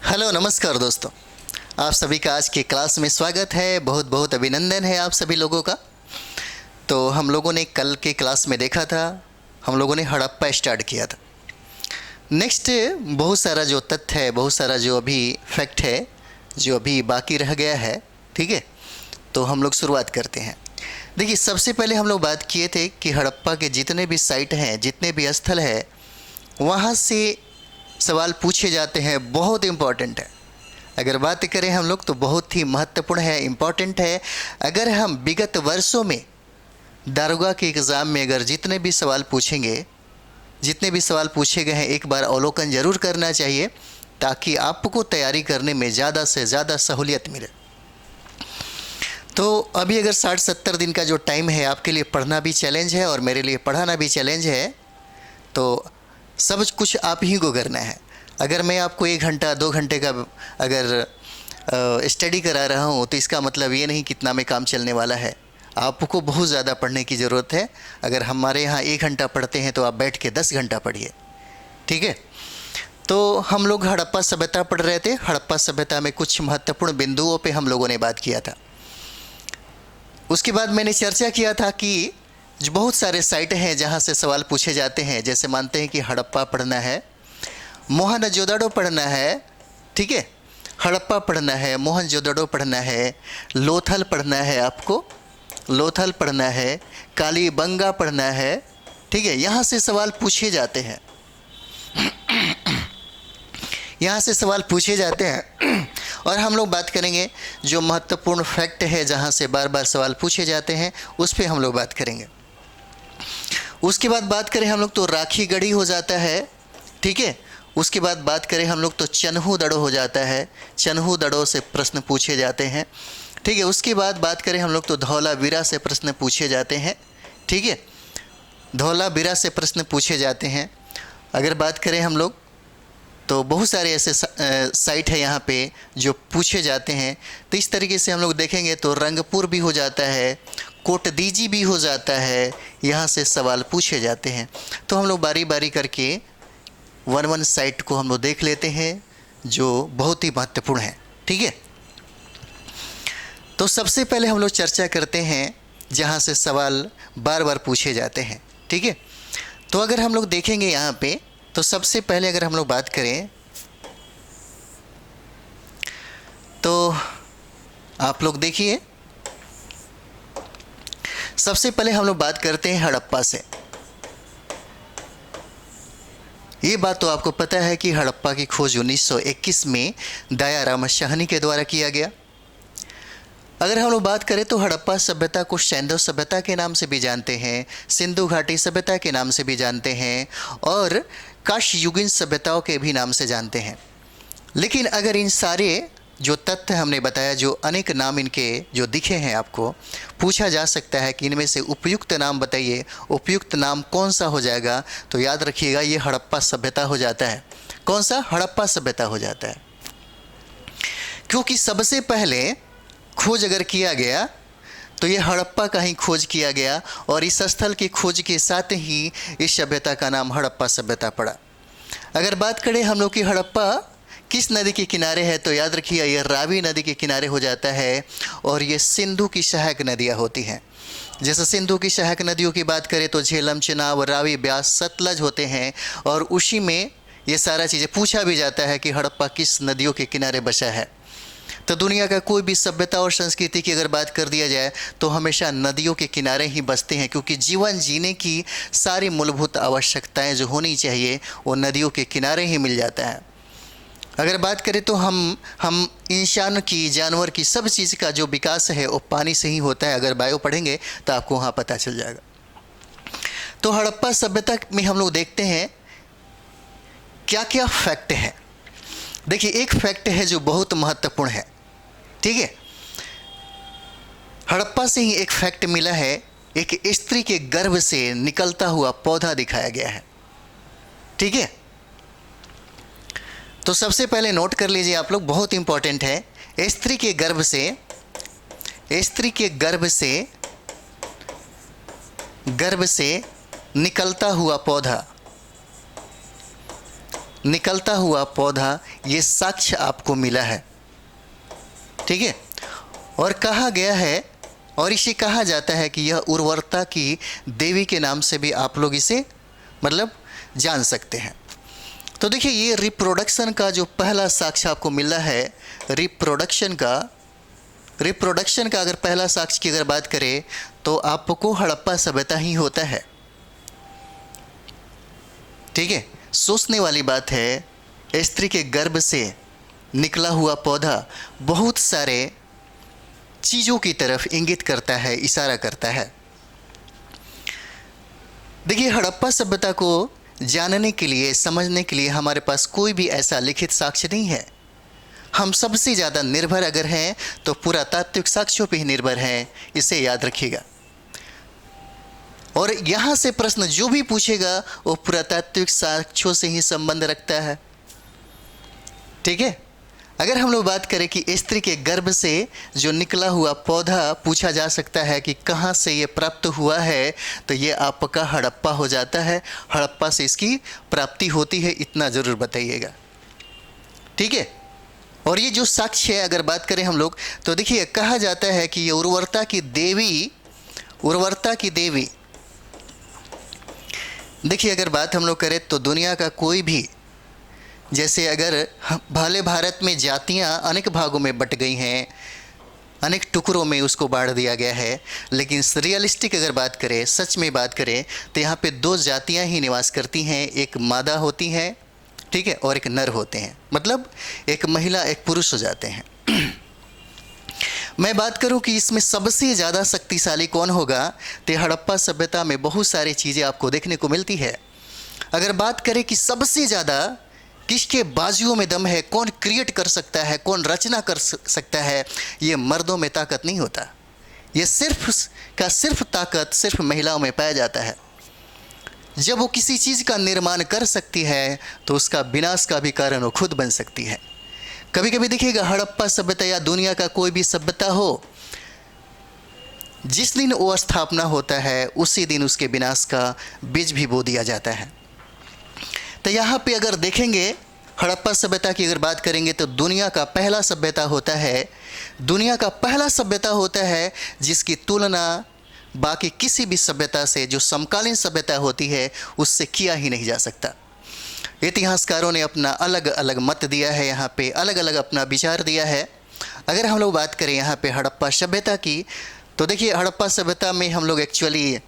Hello नमस्कार दोस्तों, आप सभी का आज की क्लास में स्वागत है। बहुत बहुत अभिनंदन है आप सभी लोगों का। तो हम लोगों ने कल के क्लास में देखा था, हम लोगों ने हड़प्पा स्टार्ट किया था। नेक्स्ट बहुत सारा जो तथ्य है, बहुत सारा जो अभी फैक्ट है जो अभी बाकी रह गया है, ठीक है। तो हम लोग शुरुआत करते हैं। देखिए, सबसे पहले हम लोग बात किए थे कि हड़प्पा के जितने भी साइट हैं, जितने भी स्थल है, वहाँ से सवाल पूछे जाते हैं। बहुत इम्पॉर्टेंट है। अगर बात करें हम लोग तो बहुत ही महत्वपूर्ण है, इम्पॉर्टेंट है। अगर हम विगत वर्षों में दारोगा के एग्ज़ाम में अगर जितने भी सवाल पूछेंगे, जितने भी सवाल पूछे गए हैं, एक बार अवलोकन ज़रूर करना चाहिए ताकि आपको तैयारी करने में ज़्यादा से ज़्यादा सहूलियत मिले। तो अभी अगर 60-70 दिन का जो टाइम है, आपके लिए पढ़ना भी चैलेंज है और मेरे लिए पढ़ाना भी चैलेंज है। तो सब कुछ आप ही को करना है। अगर मैं आपको 1 घंटा 2 घंटे का अगर स्टडी करा रहा हूँ तो इसका मतलब ये नहीं कितना में काम चलने वाला है। आपको बहुत ज़्यादा पढ़ने की ज़रूरत है। अगर हमारे यहाँ 1 घंटा पढ़ते हैं तो आप बैठ के 10 घंटा पढ़िए, ठीक है। तो हम लोग हड़प्पा सभ्यता पढ़ रहे थे। हड़प्पा सभ्यता में कुछ महत्वपूर्ण बिंदुओं पे हम लोगों ने बात किया था। उसके बाद मैंने चर्चा किया था कि जो बहुत सारे साइट हैं जहाँ से सवाल पूछे जाते हैं। जैसे मानते हैं कि हड़प्पा पढ़ना है, मोहनजोदड़ो पढ़ना है, ठीक है, हड़प्पा पढ़ना है, मोहनजोदड़ो पढ़ना है, लोथल पढ़ना है, आपको लोथल पढ़ना है, कालीबंगा पढ़ना है, ठीक है। यहाँ से सवाल पूछे जाते हैं, यहाँ से सवाल पूछे जाते हैं। और हम लोग बात करेंगे जो महत्वपूर्ण फैक्ट है जहाँ से बार बार सवाल पूछे जाते हैं, उस पर हम लोग बात करेंगे। उसके बाद बात करें हम लोग तो राखी गढ़ी हो जाता है, ठीक है। उसके बाद बात करें हम लोग तो चन्हू दड़ो हो जाता है। चन्हू दड़ो से प्रश्न पूछे जाते हैं, ठीक है। उसके बाद बात करें हम लोग तो धौलावीरा से प्रश्न पूछे जाते हैं, ठीक है। धौलावीरा से प्रश्न पूछे जाते हैं। अगर बात करें हम लोग तो बहुत सारे ऐसे साइट है यहाँ पे जो पूछे जाते हैं। तो इस तरीके से हम लोग देखेंगे तो रंगपुर भी हो जाता है, कोटदीजी भी हो जाता है, यहाँ से सवाल पूछे जाते हैं। तो हम लोग बारी बारी करके वन साइट को हम लोग देख लेते हैं जो बहुत ही महत्वपूर्ण है, ठीक है। तो सबसे पहले हम लोग चर्चा करते हैं जहाँ से सवाल बार बार पूछे जाते हैं, ठीक है। तो अगर हम लोग देखेंगे यहाँ पे तो सबसे पहले अगर हम लोग बात करें तो आप लोग देखिए, सबसे पहले हम लोग बात करते हैं हड़प्पा से। ये बात तो आपको पता है कि हड़प्पा की खोज 1921 में दयाराम साहनी के द्वारा किया गया। अगर हम लोग बात करें तो हड़प्पा सभ्यता को सैंधव सभ्यता के नाम से भी जानते हैं, सिंधु घाटी सभ्यता के नाम से भी जानते हैं और काशयुगीन सभ्यताओं के भी नाम से जानते हैं। लेकिन अगर इन सारे जो तथ्य हमने बताया, जो अनेक नाम इनके जो दिखे हैं, आपको पूछा जा सकता है कि इनमें से उपयुक्त नाम बताइए, उपयुक्त नाम कौन सा हो जाएगा, तो याद रखिएगा ये हड़प्पा सभ्यता हो जाता है। कौन सा? हड़प्पा सभ्यता हो जाता है। क्योंकि सबसे पहले खोज अगर किया गया तो ये हड़प्पा का ही खोज किया गया और इस स्थल की खोज के साथ ही इस सभ्यता का नाम हड़प्पा सभ्यता पड़ा। अगर बात करें हम लोग की हड़प्पा किस नदी के किनारे है, तो याद रखिए ये रावी नदी के किनारे हो जाता है और ये सिंधु की सहायक नदियाँ होती हैं। जैसे सिंधु की सहायक नदियों की बात करें तो झेलम, चिनाब, रावी, ब्यास, सतलज होते हैं और उसी में ये सारा चीज़ें पूछा भी जाता है कि हड़प्पा किस नदियों के किनारे बसा है। तो दुनिया का कोई भी सभ्यता और संस्कृति की अगर बात कर दिया जाए तो हमेशा नदियों के किनारे ही बसते हैं, क्योंकि जीवन जीने की सारी मूलभूत आवश्यकताएं जो होनी चाहिए वो नदियों के किनारे ही मिल जाता है। अगर बात करें तो हम इंसान की, जानवर की, सब चीज़ का जो विकास है वो पानी से ही होता है। अगर बायो पढ़ेंगे तो आपको वहाँ पता चल जाएगा। तो हड़प्पा सभ्यता में हम लोग देखते हैं क्या क्या फैक्ट है। देखिए, एक फैक्ट है जो बहुत महत्वपूर्ण है, ठीक है। हड़प्पा से ही एक फैक्ट मिला है, एक स्त्री के गर्भ से निकलता हुआ पौधा दिखाया गया है, ठीक है। तो सबसे पहले नोट कर लीजिए आप लोग, बहुत इंपॉर्टेंट है। स्त्री के गर्भ से निकलता हुआ पौधा, निकलता हुआ पौधा, ये साक्ष्य आपको मिला है। ठीक है, और कहा गया है और इसे कहा जाता है कि यह उर्वरता की देवी के नाम से भी आप लोग इसे मतलब जान सकते हैं। तो देखिए, ये रिप्रोडक्शन का जो पहला साक्ष्य आपको मिला है, रिप्रोडक्शन का अगर पहला साक्ष्य की अगर बात करें तो आपको हड़प्पा सभ्यता ही होता है। ठीक है, सोचने वाली बात है, स्त्री के गर्भ से निकला हुआ पौधा बहुत सारे चीज़ों की तरफ इंगित करता है, इशारा करता है। देखिए, हड़प्पा सभ्यता को जानने के लिए, समझने के लिए हमारे पास कोई भी ऐसा लिखित साक्ष्य नहीं है। हम सबसे ज़्यादा निर्भर अगर हैं तो पुरातात्विक साक्ष्यों पे ही निर्भर हैं, इसे याद रखिएगा। और यहाँ से प्रश्न जो भी पूछेगा वो पुरातात्विक साक्ष्यों से ही संबंध रखता है। ठीक है, अगर हम लोग बात करें कि स्त्री के गर्भ से जो निकला हुआ पौधा पूछा जा सकता है कि कहाँ से ये प्राप्त हुआ है, तो ये आपका हड़प्पा हो जाता है। हड़प्पा से इसकी प्राप्ति होती है, इतना ज़रूर बताइएगा। ठीक है, और ये जो साक्ष्य है अगर बात करें हम लोग, तो देखिए कहा जाता है कि ये उर्वरता की देवी, देखिए अगर बात हम लोग करें तो दुनिया का कोई भी, जैसे अगर भले भारत में जातियां अनेक भागों में बट गई हैं, अनेक टुकड़ों में उसको बांट दिया गया है, लेकिन रियलिस्टिक अगर बात करें, सच में बात करें, तो यहाँ पे दो जातियाँ ही निवास करती हैं। एक मादा होती हैं, ठीक है, और एक नर होते हैं, मतलब एक महिला एक पुरुष हो जाते हैं। मैं बात करूं कि इसमें सबसे ज़्यादा शक्तिशाली कौन होगा, तो हड़प्पा सभ्यता में बहुत सारी चीज़ें आपको देखने को मिलती है। अगर बात करें कि सबसे ज़्यादा किसके बाजुओं में दम है, कौन क्रिएट कर सकता है, कौन रचना कर सकता है, ये मर्दों में ताकत नहीं होता। ये सिर्फ ताकत सिर्फ महिलाओं में पाया जाता है। जब वो किसी चीज़ का निर्माण कर सकती है तो उसका विनाश का भी कारण वो खुद बन सकती है। कभी कभी देखिएगा, हड़प्पा सभ्यता या दुनिया का कोई भी सभ्यता हो, जिस दिन वो स्थापना होता है उसी दिन उसके विनाश का बीज भी बो दिया जाता है। तो यहाँ पे अगर देखेंगे, हड़प्पा सभ्यता की अगर बात करेंगे तो दुनिया का पहला सभ्यता होता है जिसकी तुलना बाकी किसी भी सभ्यता से, जो समकालीन सभ्यता होती है, उससे किया ही नहीं जा सकता। इतिहासकारों ने अपना अलग अलग मत दिया है, यहाँ पे अलग अलग अपना विचार दिया है। अगर हम लोग बात करें यहाँ पे हड़प्पा सभ्यता की, तो देखिए हड़प्पा सभ्यता में हम लोग एक्चुअली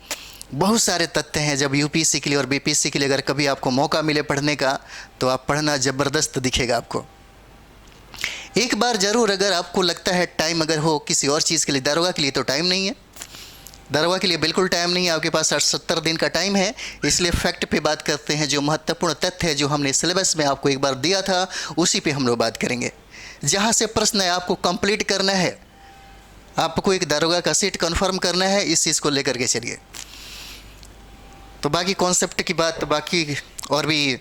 बहुत सारे तथ्य हैं। जब यूपीएससी के लिए और बीपीएससी के लिए अगर कभी आपको मौका मिले पढ़ने का, तो आप पढ़ना ज़बरदस्त दिखेगा आपको। एक बार ज़रूर अगर आपको लगता है टाइम अगर हो किसी और चीज़ के लिए, दारोगा के लिए तो टाइम नहीं है, दारोगा के लिए बिल्कुल टाइम नहीं है, आपके पास 70 दिन का टाइम है। इसलिए फैक्ट पे बात करते हैं, जो महत्वपूर्ण तथ्य है जो हमने सिलेबस में आपको एक बार दिया था, उसी पे हम लोग बात करेंगे। जहाँ से प्रश्न है आपको कंप्लीट करना है, आपको एक दारोगा का सीट कंफर्म करना है, इस चीज़ को लेकर के चलिए। तो बाकी कॉन्सेप्ट की बात, बाकी और भी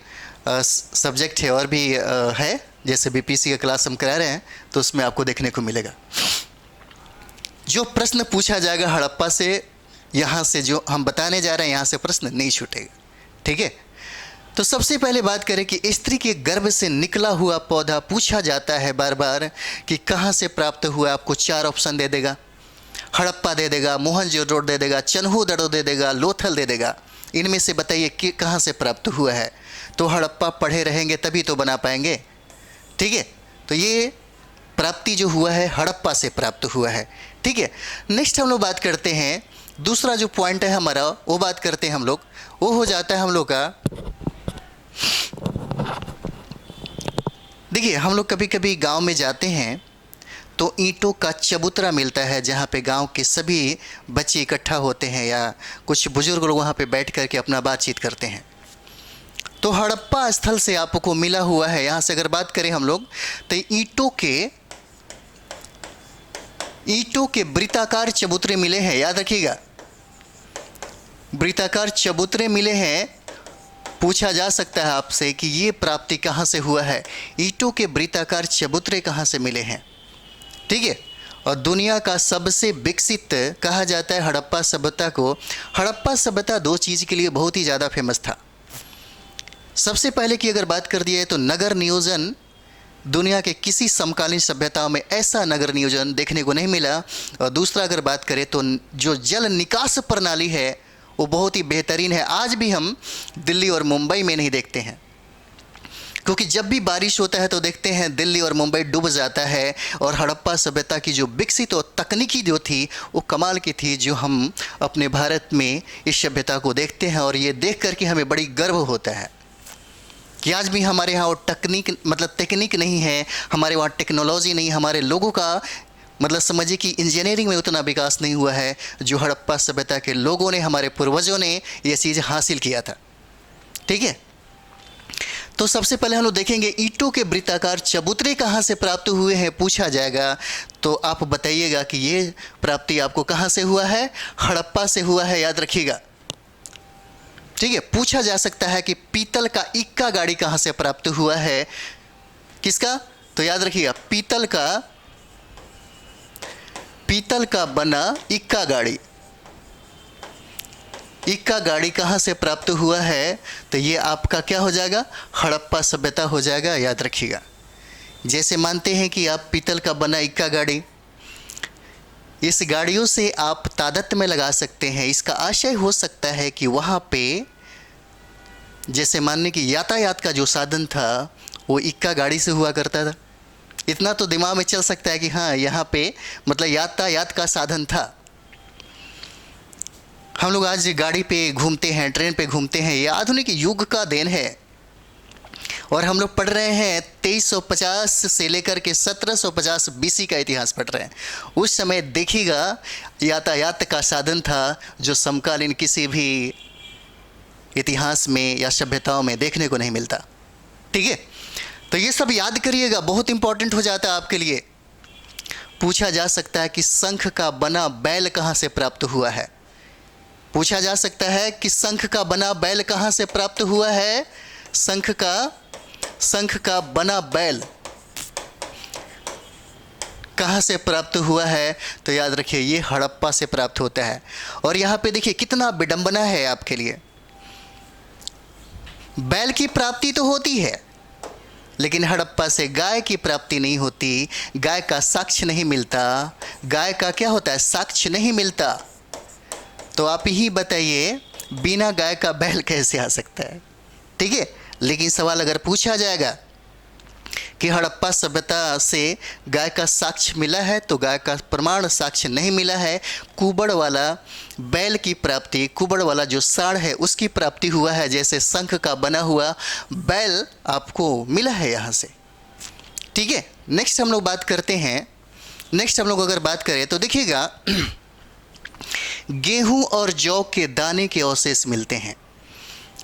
सब्जेक्ट है और भी है, जैसे बीपीएससी का क्लास हम करा रहे हैं तो उसमें आपको देखने को मिलेगा। जो प्रश्न पूछा जाएगा हड़प्पा से, यहाँ से जो हम बताने जा रहे हैं यहाँ से प्रश्न नहीं छूटेगा। ठीक है, तो सबसे पहले बात करें कि स्त्री के गर्भ से निकला हुआ पौधा पूछा जाता है बार बार कि कहाँ से प्राप्त हुआ। आपको 4 ऑप्शन दे देगा, हड़प्पा दे देगा, मोहनजोदड़ो दे देगा, चन्हूदड़ो दे देगा, लोथल दे देगा। इनमें से बताइए कि कहाँ से प्राप्त हुआ है। तो हड़प्पा पढ़े रहेंगे तभी तो बना पाएंगे। ठीक है, तो ये प्राप्ति जो हुआ है हड़प्पा से प्राप्त हुआ है। ठीक है, नेक्स्ट हम लोग बात करते हैं, दूसरा जो पॉइंट है हमारा, वो बात करते हैं हम लोग, वो हो जाता है हम लोग का, देखिए हम लोग कभी कभी गांव में जाते हैं तो ईंटों का चबूतरा मिलता है, जहाँ पे गांव के सभी बच्चे इकट्ठा होते हैं या कुछ बुजुर्ग लोग वहाँ पे बैठ करके अपना बातचीत करते हैं। तो हड़प्पा स्थल से आपको मिला हुआ है। यहाँ से अगर बात करें हम लोग तो ईंटों के वृत्ताकार चबूतरे मिले हैं, याद रखिएगा, वृत्ताकार चबूतरे मिले हैं। पूछा जा सकता है आपसे कि ये प्राप्ति कहाँ से हुआ है, ईंटों के वृत्ताकार चबूतरे कहाँ से मिले हैं। ठीक है, और दुनिया का सबसे विकसित कहा जाता है हड़प्पा सभ्यता को। हड़प्पा सभ्यता 2 चीज़ के लिए बहुत ही ज़्यादा फेमस था। सबसे पहले की अगर बात कर दी है तो नगर नियोजन दुनिया के किसी समकालीन सभ्यताओं में ऐसा नगर नियोजन देखने को नहीं मिला। और दूसरा अगर बात करें तो जो जल निकास प्रणाली है वो बहुत ही बेहतरीन है। आज भी हम दिल्ली और मुंबई में नहीं देखते हैं, क्योंकि जब भी बारिश होता है तो देखते हैं दिल्ली और मुंबई डूब जाता है। और हड़प्पा सभ्यता की जो विकसित और तकनीकी जो थी वो कमाल की थी, जो हम अपने भारत में इस सभ्यता को देखते हैं। और ये देख कर के हमें बड़ी गर्व होता है कि आज भी हमारे यहाँ वो तकनीक नहीं है, हमारे वहाँ टेक्नोलॉजी नहीं, हमारे लोगों का समझिए कि इंजीनियरिंग में उतना विकास नहीं हुआ है जो हड़प्पा सभ्यता के लोगों ने, हमारे पूर्वजों ने ये चीज़ हासिल किया था। ठीक है, तो सबसे पहले हम लोग देखेंगे ईंटों के वृत्ताकार चबूतरे कहाँ से प्राप्त हुए हैं, पूछा जाएगा तो आप बताइएगा कि ये प्राप्ति आपको कहाँ से हुआ है, हड़प्पा से हुआ है, याद रखिएगा। ठीक है, पूछा जा सकता है कि पीतल का इक्का गाड़ी कहाँ से प्राप्त हुआ है, किसका, तो याद रखिएगा पीतल का बना इक्का गाड़ी कहाँ से प्राप्त हुआ है, तो ये आपका क्या हो जाएगा, हड़प्पा सभ्यता हो जाएगा, याद रखिएगा। जैसे मानते हैं कि आप पीतल का बना इक्का गाड़ी, इस गाड़ियों से आप तादाद में लगा सकते हैं। इसका आशय हो सकता है कि वहाँ पे जैसे मानने की यातायात का जो साधन था वो इक्का गाड़ी से हुआ करता था। इतना तो दिमाग में चल सकता है कि हाँ यहाँ पे यातायात का साधन था। हम लोग आज गाड़ी पे घूमते हैं, ट्रेन पे घूमते हैं, ये आधुनिक युग का देन है। और हम लोग पढ़ रहे हैं 2350 से लेकर के 1750 बीसी का इतिहास पढ़ रहे हैं। उस समय देखिएगा यातायात का साधन था जो समकालीन किसी भी इतिहास में या सभ्यताओं में देखने को नहीं मिलता। ठीक है, तो ये सब याद करिएगा, बहुत इंपॉर्टेंट हो जाता है आपके लिए। पूछा जा सकता है कि शंख का बना बैल कहाँ से प्राप्त हुआ है, पूछा जा सकता है कि शंख का बना बैल कहाँ से प्राप्त हुआ है, शंख का बना बैल कहाँ से प्राप्त हुआ है, तो याद रखिए ये हड़प्पा से प्राप्त होता है। और यहाँ पे देखिए कितना विडंबना है आपके लिए। बैल की प्राप्ति तो होती है लेकिन हड़प्पा से गाय की प्राप्ति नहीं होती, गाय का साक्ष्य नहीं मिलता। गाय का क्या होता है, साक्ष्य नहीं मिलता। तो आप ही बताइए बिना गाय का बैल कैसे आ सकता है। ठीक है, लेकिन सवाल अगर पूछा जाएगा कि हड़प्पा सभ्यता से गाय का साक्ष्य मिला है, तो गाय का प्रमाण साक्ष्य नहीं मिला है। कुबड़ वाला बैल की प्राप्ति, कुबड़ वाला जो साड़ है उसकी प्राप्ति हुआ है। जैसे शंख का बना हुआ बैल आपको मिला है यहाँ से। ठीक है, नेक्स्ट हम लोग बात करते हैं। नेक्स्ट हम लोग अगर बात करें तो देखिएगा गेहूं और जौ के दाने के अवशेष मिलते हैं।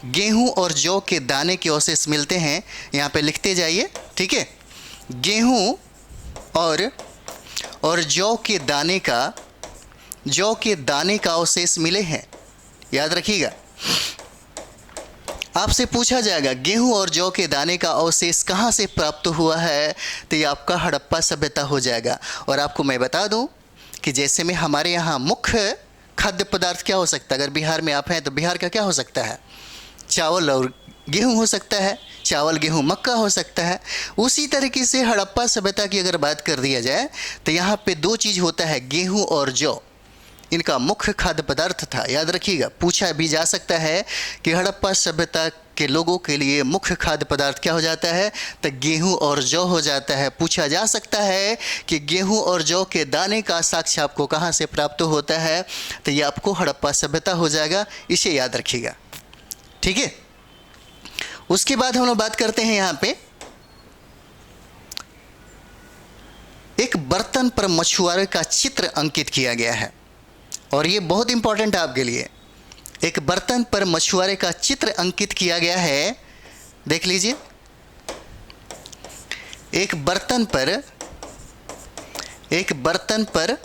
गेहूं और जौ के दाने के अवशेष मिलते हैं, यहाँ पे लिखते जाइए। ठीक है, गेहूं और जौ के दाने का अवशेष मिले हैं, याद रखिएगा। आपसे पूछा जाएगा गेहूं और जौ के दाने का अवशेष कहाँ से प्राप्त हुआ है, तो ये आपका हड़प्पा सभ्यता हो जाएगा। और आपको मैं बता दूं कि जैसे में हमारे यहाँ मुख्य खाद्य पदार्थ क्या हो सकता है, अगर बिहार में आप हैं तो बिहार का क्या हो सकता है, चावल और गेहूं हो सकता है, चावल गेहूं मक्का हो सकता है। उसी तरीके से हड़प्पा सभ्यता की अगर बात कर दिया जाए तो यहाँ पे दो चीज़ होता है, गेहूं और जौ, इनका मुख्य खाद्य पदार्थ था, याद रखिएगा। पूछा भी जा सकता है कि हड़प्पा सभ्यता के लोगों के लिए मुख्य खाद्य पदार्थ क्या हो जाता है, तो गेहूं और जौ हो जाता है। पूछा जा सकता है कि गेहूं और जौ के दाने का साक्ष्य आपको कहाँ से प्राप्त होता है, तो ये आपको हड़प्पा सभ्यता हो जाएगा, इसे याद रखिएगा। ठीक है, उसके बाद हम लोग बात करते हैं यहाँ पे एक बर्तन पर मछुआरे का चित्र अंकित किया गया है और ये बहुत इंपॉर्टेंट है आपके लिए। एक बर्तन पर मछुआरे का चित्र अंकित किया गया है, देख लीजिए। एक बर्तन पर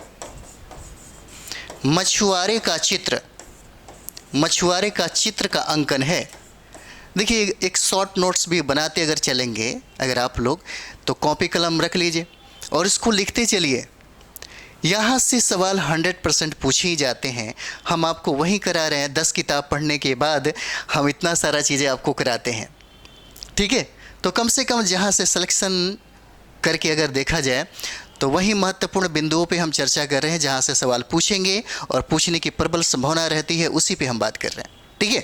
मछुआरे का चित्र का अंकन है। देखिए एक शॉर्ट नोट्स भी बनाते अगर चलेंगे अगर आप लोग, तो कॉपी कलम रख लीजिए और इसको लिखते चलिए। यहाँ से सवाल 100% पूछे ही जाते हैं। हम आपको वही करा रहे हैं, 10 किताब पढ़ने के बाद हम इतना सारा चीज़ें आपको कराते हैं। ठीक है। तो कम से कम जहाँ से सिलेक्शन करके अगर देखा जाए तो वही महत्वपूर्ण बिंदुओं पे हम चर्चा कर रहे हैं, जहाँ से सवाल पूछेंगे और पूछने की प्रबल संभावना रहती है, उसी पे हम बात कर रहे हैं। ठीक है।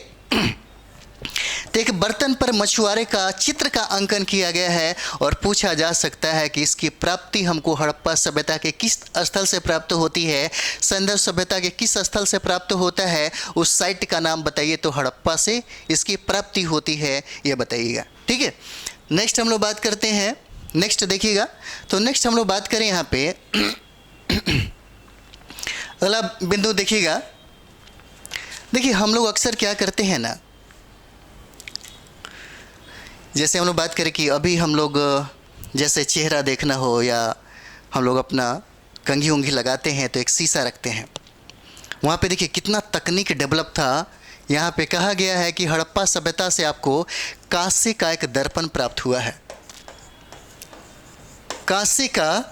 तो एक बर्तन पर मछुआरे का चित्र का अंकन किया गया है और पूछा जा सकता है कि इसकी प्राप्ति हमको हड़प्पा सभ्यता के किस स्थल से प्राप्त होती है, सिंधु सभ्यता के किस स्थल से प्राप्त होता है, उस साइट का नाम बताइए। तो हड़प्पा से इसकी प्राप्ति होती है, ये बताइएगा। ठीक है। नेक्स्ट हम लोग बात करते हैं, नेक्स्ट देखिएगा। तो नेक्स्ट हम लोग बात करें यहाँ पे अगला बिंदु देखिएगा। देखिए हम लोग अक्सर क्या करते हैं ना, जैसे हम लोग बात करें कि अभी हम लोग जैसे चेहरा देखना हो या हम लोग अपना कंघी उंघी लगाते हैं तो एक शीशा रखते हैं। वहाँ पे देखिए कितना तकनीक डेवलप था। यहाँ पे कहा गया है कि हड़प्पा सभ्यता से आपको कांसे का एक दर्पण प्राप्त हुआ है। कांसे का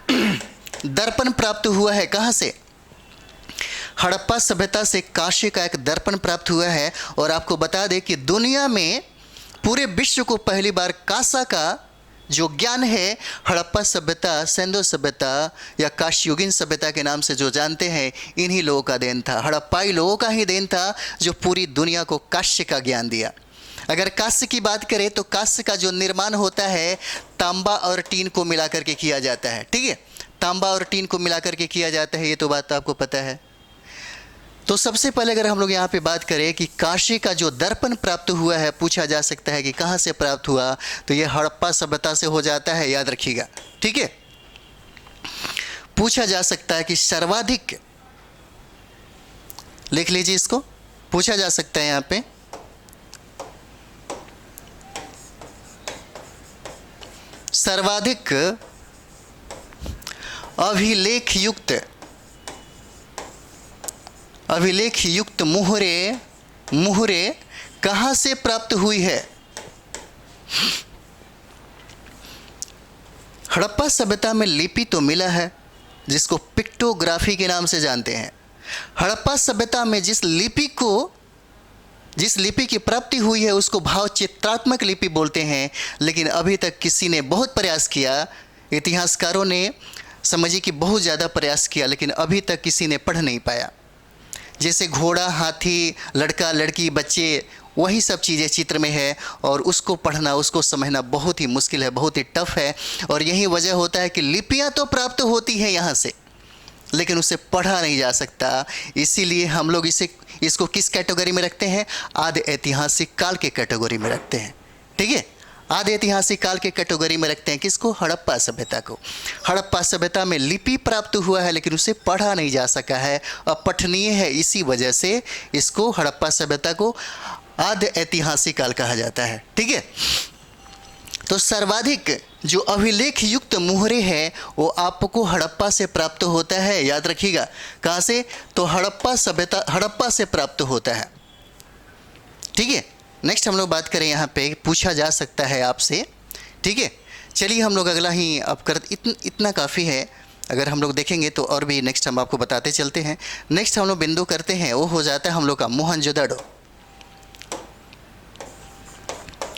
दर्पण प्राप्त हुआ है। कहाँ से? हड़प्पा सभ्यता से कांसे का एक दर्पण प्राप्त हुआ है। और आपको बता दें कि दुनिया में पूरे विश्व को पहली बार कांसा का जो ज्ञान है, हड़प्पा सभ्यता, सिंधु सभ्यता या कांस्ययुगीन सभ्यता के नाम से जो जानते हैं, इन्हीं लोगों का देन था। हड़प्पाई लोगों का ही देन था जो पूरी दुनिया को कांस्य का ज्ञान दिया। अगर कांस्य की बात करें तो कांस्य का जो निर्माण होता है तांबा और टीन को मिलाकर के किया जाता है। ठीक है, तांबा और टीन को मिलाकर के किया जाता है, ये तो बात आपको पता है। तो सबसे पहले अगर हम लोग यहाँ पे बात करें कि कांसे का जो दर्पण प्राप्त हुआ है, पूछा जा सकता है कि कहाँ से प्राप्त हुआ, तो ये हड़प्पा सभ्यता से हो जाता है, याद रखिएगा। ठीक है। पूछा जा सकता है कि सर्वाधिक, लिख लीजिए इसको, पूछा जा सकता है यहाँ पे सर्वाधिक अभिलेख युक्त मुहरे कहाँ से प्राप्त हुई है? हड़प्पा सभ्यता में लिपि तो मिला है जिसको पिक्टोग्राफी के नाम से जानते हैं। हड़प्पा सभ्यता में जिस लिपि की प्राप्ति हुई है उसको भाव चित्रात्मक लिपि बोलते हैं। लेकिन अभी तक किसी ने बहुत प्रयास किया, इतिहासकारों ने समझिए कि बहुत ज़्यादा प्रयास किया, लेकिन अभी तक किसी ने पढ़ नहीं पाया। जैसे घोड़ा, हाथी, लड़का, लड़की, बच्चे, वही सब चीज़ें चित्र में है और उसको पढ़ना, उसको समझना बहुत ही मुश्किल है, बहुत ही टफ है। और यही वजह होता है कि लिपियाँ तो प्राप्त होती हैं यहाँ से, लेकिन उसे पढ़ा नहीं जा सकता। इसीलिए हम लोग इसको किस कैटेगरी में रखते हैं? आदि ऐतिहासिक काल के कैटेगरी में रखते हैं। ठीक है, आदि ऐतिहासिक काल के कैटेगरी में रखते हैं। किसको? हड़प्पा सभ्यता को। हड़प्पा सभ्यता में लिपि प्राप्त हुआ है लेकिन उसे पढ़ा नहीं जा सका है, अपठनीय है। इसी वजह से इसको, हड़प्पा सभ्यता को आदि ऐतिहासिक काल कहा जाता है। ठीक है। तो सर्वाधिक जो अभिलेख युक्त मुहरे हैं वो आपको हड़प्पा से प्राप्त होता है, याद रखिएगा। कहाँ से? तो हड़प्पा सभ्यता, हड़प्पा से प्राप्त होता है। ठीक है। नेक्स्ट हम लोग बात करें, यहाँ पे पूछा जा सकता है आपसे। ठीक है, चलिए हम लोग अगला ही अब इतना काफ़ी है। अगर हम लोग देखेंगे तो और भी नेक्स्ट हम आपको बताते चलते हैं। नेक्स्ट हम लोग बिंदु करते हैं, वो हो जाता है हम लोग का मोहनजोदड़ो।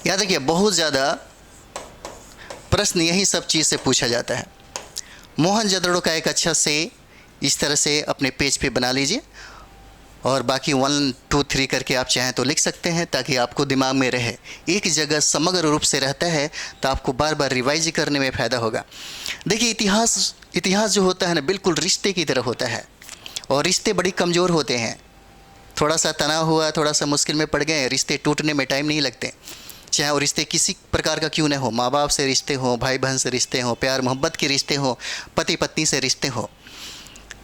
याद रखिए, बहुत ज़्यादा प्रश्न यही सब चीज़ से पूछा जाता है। मोहनजोदड़ो का एक अच्छा से इस तरह से अपने पेज पे बना लीजिए और बाकी 1, 2, 3 करके आप चाहें तो लिख सकते हैं, ताकि आपको दिमाग में रहे। एक जगह समग्र रूप से रहता है तो आपको बार बार रिवाइज करने में फ़ायदा होगा। देखिए, इतिहास जो होता है ना, बिल्कुल रिश्ते की तरह होता है और रिश्ते बड़ी कमज़ोर होते हैं। थोड़ा सा तनाव हुआ, थोड़ा सा मुश्किल में पड़ गए, रिश्ते टूटने में टाइम नहीं लगते। चाहे वो रिश्ते किसी प्रकार का क्यों न हो, माँ बाप से रिश्ते हों, भाई बहन से रिश्ते हों, प्यार मोहब्बत के रिश्ते हों, पति पत्नी से रिश्ते हों,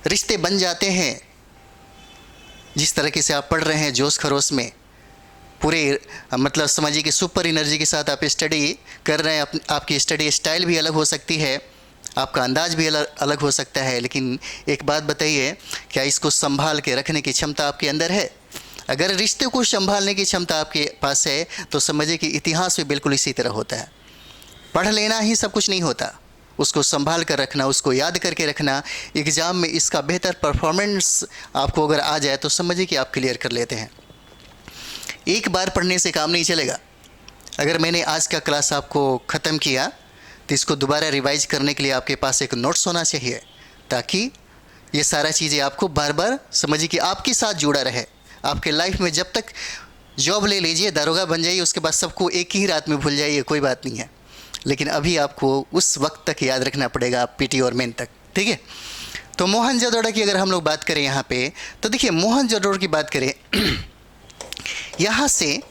रिश्ते बन जाते हैं। जिस तरीके से आप पढ़ रहे हैं जोश खरोश में, पूरे मतलब समझिए कि सुपर एनर्जी के साथ आप स्टडी कर रहे हैं। आपकी स्टडी स्टाइल भी अलग हो सकती है, आपका अंदाज भी अलग हो सकता है, लेकिन एक बात बताइए, क्या इसको संभाल के रखने की क्षमता आपके अंदर है? अगर रिश्ते को संभालने की क्षमता आपके पास है तो समझिए कि इतिहास भी बिल्कुल इसी तरह होता है। पढ़ लेना ही सब कुछ नहीं होता, उसको संभाल कर रखना, उसको याद करके रखना। एग्ज़ाम में इसका बेहतर परफॉर्मेंस आपको अगर आ जाए तो समझिए कि आप क्लियर कर लेते हैं। एक बार पढ़ने से काम नहीं चलेगा, अगर मैंने आज का क्लास आपको ख़त्म किया तो इसको दोबारा रिवाइज करने के लिए आपके पास एक नोट्स होना चाहिए, ताकि ये सारा चीज़ें आपको बार बार समझिए कि आपके साथ जुड़ा रहे। आपके लाइफ में जब तक जॉब ले लीजिए, दारोगा बन जाइए, उसके बाद सबको एक ही रात में भूल जाइए, कोई बात नहीं है, लेकिन अभी आपको उस वक्त तक याद रखना पड़ेगा, पीटी और मेन तक। ठीक है, तो मोहनजोदड़ो की अगर हम लोग बात करें यहाँ पे, तो देखिए मोहनजोदड़ो की बात करें यहाँ से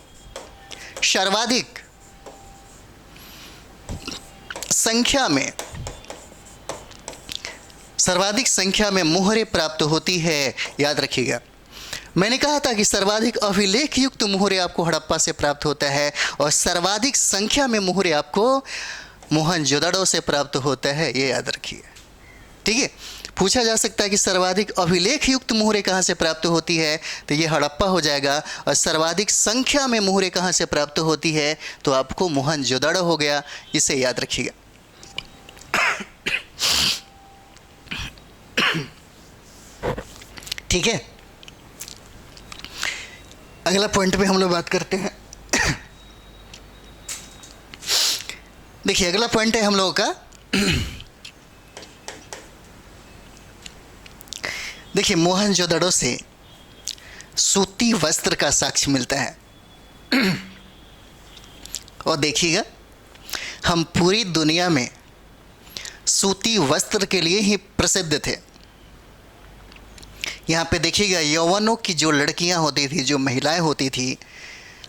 सर्वाधिक संख्या में मुहरें प्राप्त होती है, याद रखिएगा। मैंने कहा था कि सर्वाधिक अभिलेख युक्त मुहरें आपको हड़प्पा से प्राप्त होता है, और सर्वाधिक संख्या में मुहरें आपको मोहनजोदड़ो से प्राप्त होता है, ये याद रखिए। ठीक है, पूछा जा सकता है कि सर्वाधिक अभिलेख युक्त मुहरें कहाँ से प्राप्त होती है, तो ये हड़प्पा हो जाएगा, और सर्वाधिक संख्या में मुहरें कहाँ से प्राप्त होती है, तो आपको मोहनजोदड़ो हो गया, इसे याद रखिएगा। ठीक है, अगला पॉइंट पे हम लोग बात करते हैं। देखिए अगला पॉइंट है हम लोगों का, देखिए मोहनजोदड़ो से सूती वस्त्र का साक्ष्य मिलता है। और देखिएगा, हम पूरी दुनिया में सूती वस्त्र के लिए ही प्रसिद्ध थे। यहाँ पे देखिएगा, यौवनों की जो लड़कियाँ होती थी, जो महिलाएं होती थी,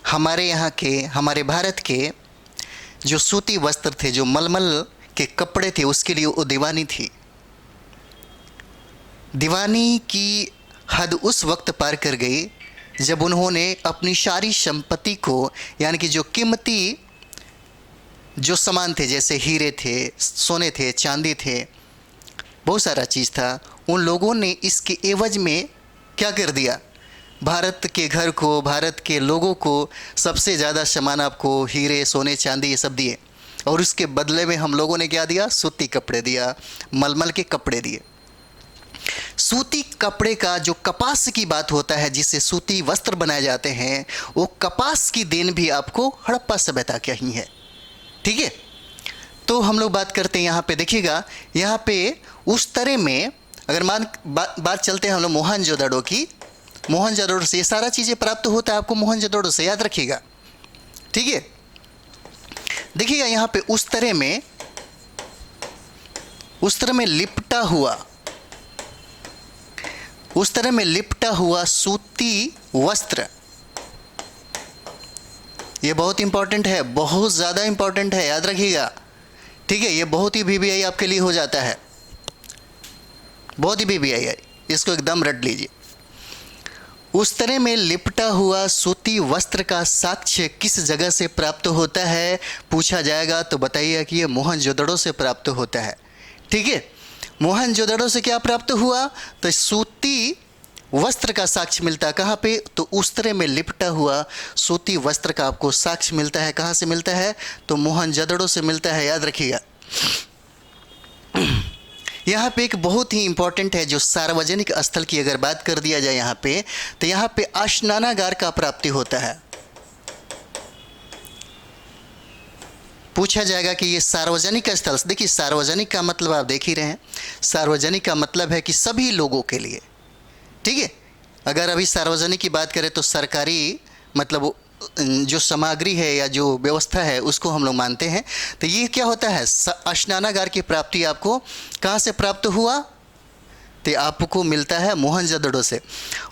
हमारे यहाँ के, हमारे भारत के जो सूती वस्त्र थे, जो मलमल के कपड़े थे, उसके लिए वो दीवानी थी। दीवानी की हद उस वक्त पार कर गई जब उन्होंने अपनी सारी संपत्ति को, यानी कि जो कीमती जो सामान थे, जैसे हीरे थे, सोने थे, चांदी थे, बहुत सारा चीज़ था, उन लोगों ने इसके एवज में क्या कर दिया, भारत के घर को, भारत के लोगों को सबसे ज़्यादा सामान, आपको हीरे, सोने, चांदी, ये सब दिए, और उसके बदले में हम लोगों ने क्या दिया, सूती कपड़े दिया, मलमल के कपड़े दिए। सूती कपड़े का जो कपास की बात होता है, जिससे सूती वस्त्र बनाए जाते हैं, वो कपास की देन भी आपको हड़प्पा सभ्यता का ही है। ठीक है, तो हम लोग बात करते हैं यहाँ पे, देखिएगा यहाँ पे उस तरह में अगर बात चलते हैं हम लोग मोहनजोदड़ो की, मोहनजोदड़ो से ये सारा चीज़ें प्राप्त होता है आपको मोहनजोदड़ो से, याद रखिएगा। ठीक है, देखिएगा यहाँ पे उस तरह में लिपटा हुआ सूती वस्त्र, ये बहुत इंपॉर्टेंट है, बहुत ज़्यादा इंपॉर्टेंट है, याद रखिएगा। ठीक है, ये बहुत ही VVI आपके लिए हो जाता है, बहुत ही VVI है, इसको एकदम रट लीजिए। उस तरह में लिपटा हुआ सूती वस्त्र का साक्ष्य किस जगह से प्राप्त होता है, पूछा जाएगा तो बताइए कि ये मोहनजोदड़ो से प्राप्त होता है। ठीक है, मोहनजोदड़ो से क्या प्राप्त हुआ, तो सूती वस्त्र का साक्ष्य मिलता है। कहाँ पे, तो उस तरह में लिपटा हुआ सूती वस्त्र का आपको साक्ष्य मिलता है। कहाँ से मिलता है, तो मोहनजोदड़ो से मिलता है, याद रखिएगा। यहाँ पे एक बहुत ही इंपॉर्टेंट है, जो सार्वजनिक स्थल की अगर बात कर दिया जाए यहाँ पे, तो यहाँ पे स्नानागार का प्राप्ति होता है। पूछा जाएगा कि ये सार्वजनिक स्थल, देखिए सार्वजनिक का मतलब आप देख ही रहे हैं, सार्वजनिक का मतलब है कि सभी लोगों के लिए। ठीक है, अगर अभी सार्वजनिक की बात करें तो सरकारी मतलब जो सामग्री है या जो व्यवस्था है उसको हम लोग मानते हैं। तो ये क्या होता है, स्नानागार की प्राप्ति आपको कहाँ से प्राप्त हुआ, तो आपको मिलता है मोहनजोदड़ो से।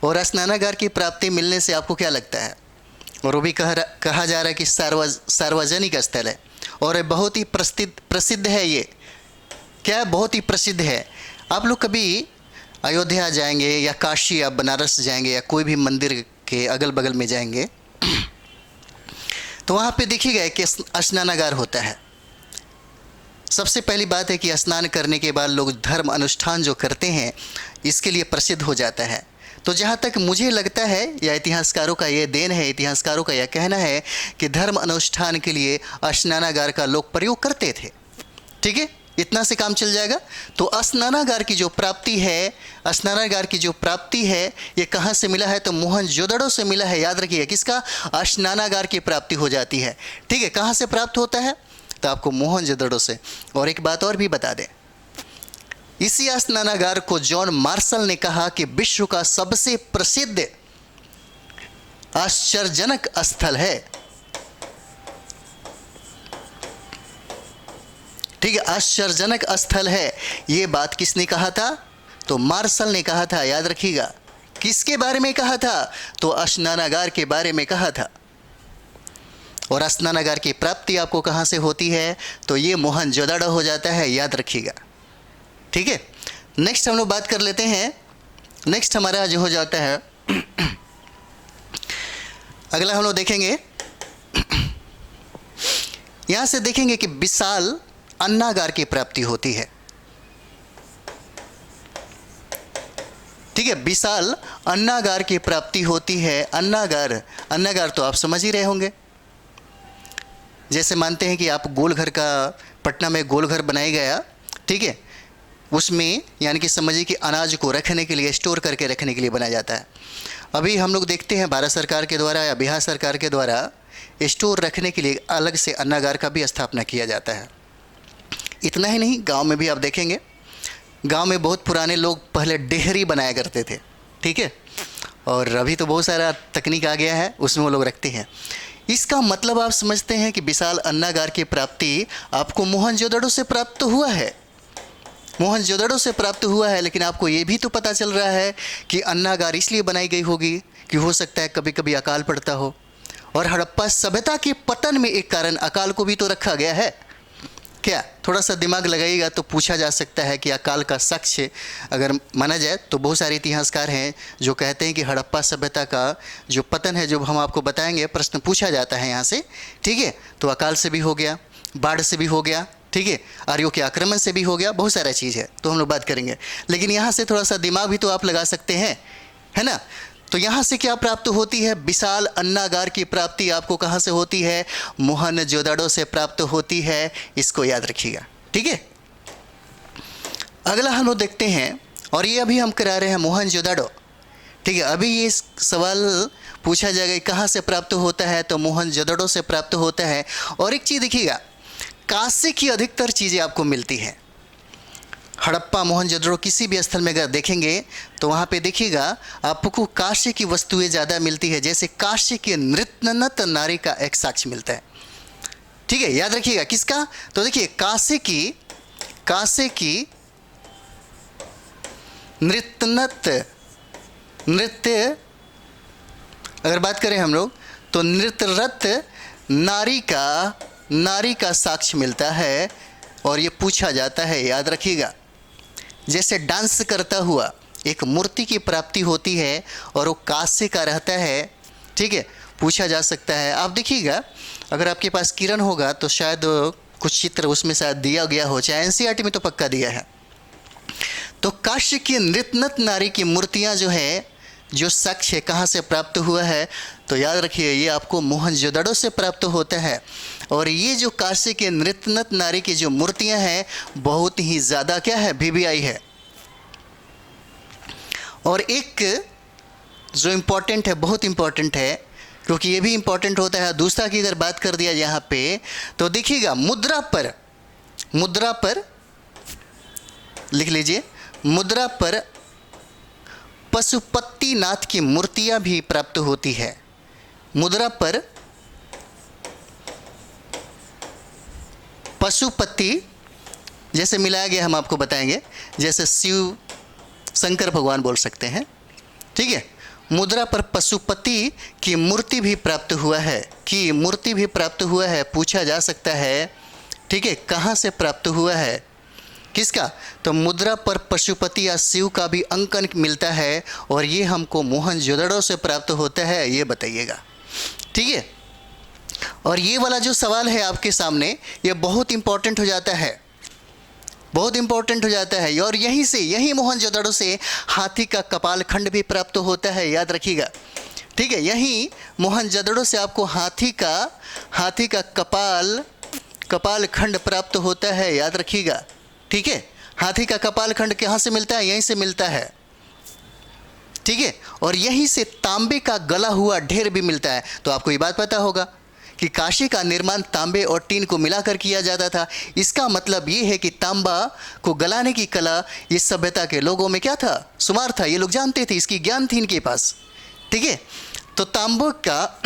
और स्नानागार की प्राप्ति मिलने से आपको क्या लगता है, और वो भी कहा जा रहा है कि सार्वजनिक स्थल है, और बहुत ही प्रसिद्ध है। ये क्या है, बहुत ही प्रसिद्ध है। आप लोग कभी अयोध्या जाएंगे या काशी या बनारस जाएंगे या कोई भी मंदिर के अगल बगल में जाएंगे, तो वहाँ पे देखिएगा कि स्नानागार होता है। सबसे पहली बात है कि स्नान करने के बाद लोग धर्म अनुष्ठान जो करते हैं, इसके लिए प्रसिद्ध हो जाता है। तो जहाँ तक मुझे लगता है, या इतिहासकारों का ये देन है, इतिहासकारों का यह कहना है कि धर्म अनुष्ठान के लिए स्नानागार का लोग प्रयोग करते थे। ठीक है, इतना से काम चल जाएगा। तो स्नानागार की जो प्राप्ति है, स्नानागार की जो प्राप्ति है ये कहाँ से मिला है? तो मोहनजोदड़ो से मिला है। याद रखिए किसका? स्नानागार की प्राप्ति हो जाती है। ठीक है, कहाँ से प्राप्त होता है? तो आपको मोहनजोदड़ो से। और एक बात और भी बता दें, इसी स्नानागार को जॉन मार्शल ने कहा कि विश्व का सबसे प्रसिद्ध आश्चर्यजनक स्थल है। ठीक है, आश्चर्यजनक स्थल है। ये बात किसने कहा था? तो मार्शल ने कहा था। याद रखिएगा, किसके बारे में कहा था? तो स्नानागार के बारे में कहा था। और स्नानागार की प्राप्ति आपको कहाँ से होती है? तो ये मोहनजोदड़ो हो जाता है। याद रखिएगा। ठीक है, नेक्स्ट हम लोग बात कर लेते हैं। नेक्स्ट हमारा जो हो जाता है अगला हम लोग देखेंगे, यहां से देखेंगे कि विशाल अन्नागार की प्राप्ति होती है। ठीक है, विशाल अन्नागार की प्राप्ति होती है। अन्नागार, अन्नागार तो आप समझ ही रहे होंगे। जैसे मानते हैं कि आप गोल घर का, पटना में गोल घर बनाया गया, ठीक है, उसमें यानी कि समझिए कि अनाज को रखने के लिए, स्टोर करके रखने के लिए बनाया जाता है। अभी हम लोग देखते हैं भारत सरकार के द्वारा या बिहार सरकार के द्वारा स्टोर रखने के लिए अलग से अन्नागार का भी स्थापना किया जाता है। इतना ही नहीं, गांव में भी आप देखेंगे, गांव में बहुत पुराने लोग पहले डेहरी बनाया करते थे। ठीक है, और अभी तो बहुत सारा तकनीक आ गया है, उसमें वो लोग रखते हैं। इसका मतलब आप समझते हैं कि विशाल अन्नागार की प्राप्ति आपको मोहनजोदड़ो से प्राप्त हुआ है। मोहनजोदड़ो से प्राप्त हुआ है, लेकिन आपको ये भी तो पता चल रहा है कि अन्नागार इसलिए बनाई गई होगी कि हो सकता है कभी कभी अकाल पड़ता हो। और हड़प्पा सभ्यता के पतन में एक कारण अकाल को भी तो रखा गया है। क्या थोड़ा सा दिमाग लगाइएगा तो पूछा जा सकता है कि अकाल का साक्ष्य अगर माना जाए तो बहुत सारे इतिहासकार हैं जो कहते हैं कि हड़प्पा सभ्यता का जो पतन है, जो हम आपको बताएंगे, प्रश्न पूछा जाता है यहाँ से। ठीक है, तो अकाल से भी हो गया, बाढ़ से भी हो गया, ठीक है, आर्यों के आक्रमण से भी हो गया, बहुत सारा चीज़ है, तो हम लोग बात करेंगे। लेकिन यहाँ से थोड़ा सा दिमाग भी तो आप लगा सकते हैं, है ना। तो यहाँ से क्या प्राप्त होती है? विशाल अन्नागार की प्राप्ति आपको कहाँ से होती है? मोहनजोदड़ो से प्राप्त होती है। इसको याद रखिएगा। ठीक है, अगला हम लोग देखते हैं, और ये अभी हम करा रहे हैं मोहनजोदड़ो। ठीक है, अभी ये सवाल पूछा जाएगा कहाँ से प्राप्त होता है, तो मोहनजोदड़ो से प्राप्त होता है। और एक चीज़ देखिएगा, कांसे की अधिकतर चीज़ें आपको मिलती हैं। हड़प्पा, मोहनजोदड़ो किसी भी स्थल में अगर देखेंगे तो वहाँ पे देखिएगा आपको कांसे की वस्तुएं ज़्यादा मिलती है। जैसे कांसे की नृत्यनत नारी का एक साक्ष्य मिलता है। ठीक है, याद रखिएगा किसका? तो देखिए कांसे की नृत्य अगर बात करें हम लोग तो नृत्यरत नारी का साक्ष्य मिलता है। और ये पूछा जाता है, याद रखिएगा, जैसे डांस करता हुआ एक मूर्ति की प्राप्ति होती है और वो कांसे का रहता है। ठीक है, पूछा जा सकता है। आप देखिएगा अगर आपके पास किरण होगा तो शायद कुछ चित्र उसमें शायद दिया गया हो, चाहे एनसीईआरटी में तो पक्का दिया है। तो कांस्य की नृत्यनत नारी की मूर्तियाँ जो है, जो साक्ष्य कहाँ से प्राप्त हुआ है, तो याद रखिए ये आपको मोहनजोदड़ो से प्राप्त होता है। और ये जो कांसे के नृत्यनत नारी की जो मूर्तियां हैं बहुत ही ज़्यादा क्या है? वीवीआई है। और एक जो इम्पोर्टेंट है, बहुत इम्पोर्टेंट है, क्योंकि ये भी इम्पोर्टेंट होता है। दूसरा की अगर बात कर दिया यहाँ पे तो देखिएगा मुद्रा पर लिख लीजिए, मुद्रा पर पशुपतिनाथ की मूर्तियां भी प्राप्त होती है। मुद्रा पर पशुपति जैसे मिलाया गया, हम आपको बताएंगे, जैसे शिव शंकर भगवान बोल सकते हैं। ठीक है, मुद्रा पर पशुपति की मूर्ति भी प्राप्त हुआ है, पूछा जा सकता है। ठीक है, कहाँ से प्राप्त हुआ है, किसका? तो मुद्रा पर पशुपति या शिव का भी अंकन मिलता है। और ये हमको मोहनजोदड़ो से प्राप्त होता है, ये बताइएगा। ठीक है, और ये वाला जो सवाल है आपके सामने, ये बहुत इंपॉर्टेंट हो जाता है, बहुत इंपॉर्टेंट हो जाता है। और यहीं मोहनजोदड़ो से हाथी का कपाल खंड भी प्राप्त होता है, याद रखिएगा। ठीक है, यहीं मोहनजोदड़ो से आपको हाथी का कपाल खंड प्राप्त होता है, याद रखिएगा। ठीक है। हाथी का कपाल खंड कहाँ से मिलता है? यहीं से मिलता है, ठीक है। और यहीं से तांबे का गला हुआ ढेर भी मिलता है। तो आपको ये बात पता होगा कि काशी का निर्माण तांबे और टीन को मिलाकर किया जाता था। इसका मतलब ये है कि तांबा को गलाने की कला इस सभ्यता के लोगों में क्या था? शुमार था। ये लोग जानते थे, इसकी ज्ञान थी इनके पास, ठीक है। तो तांबे का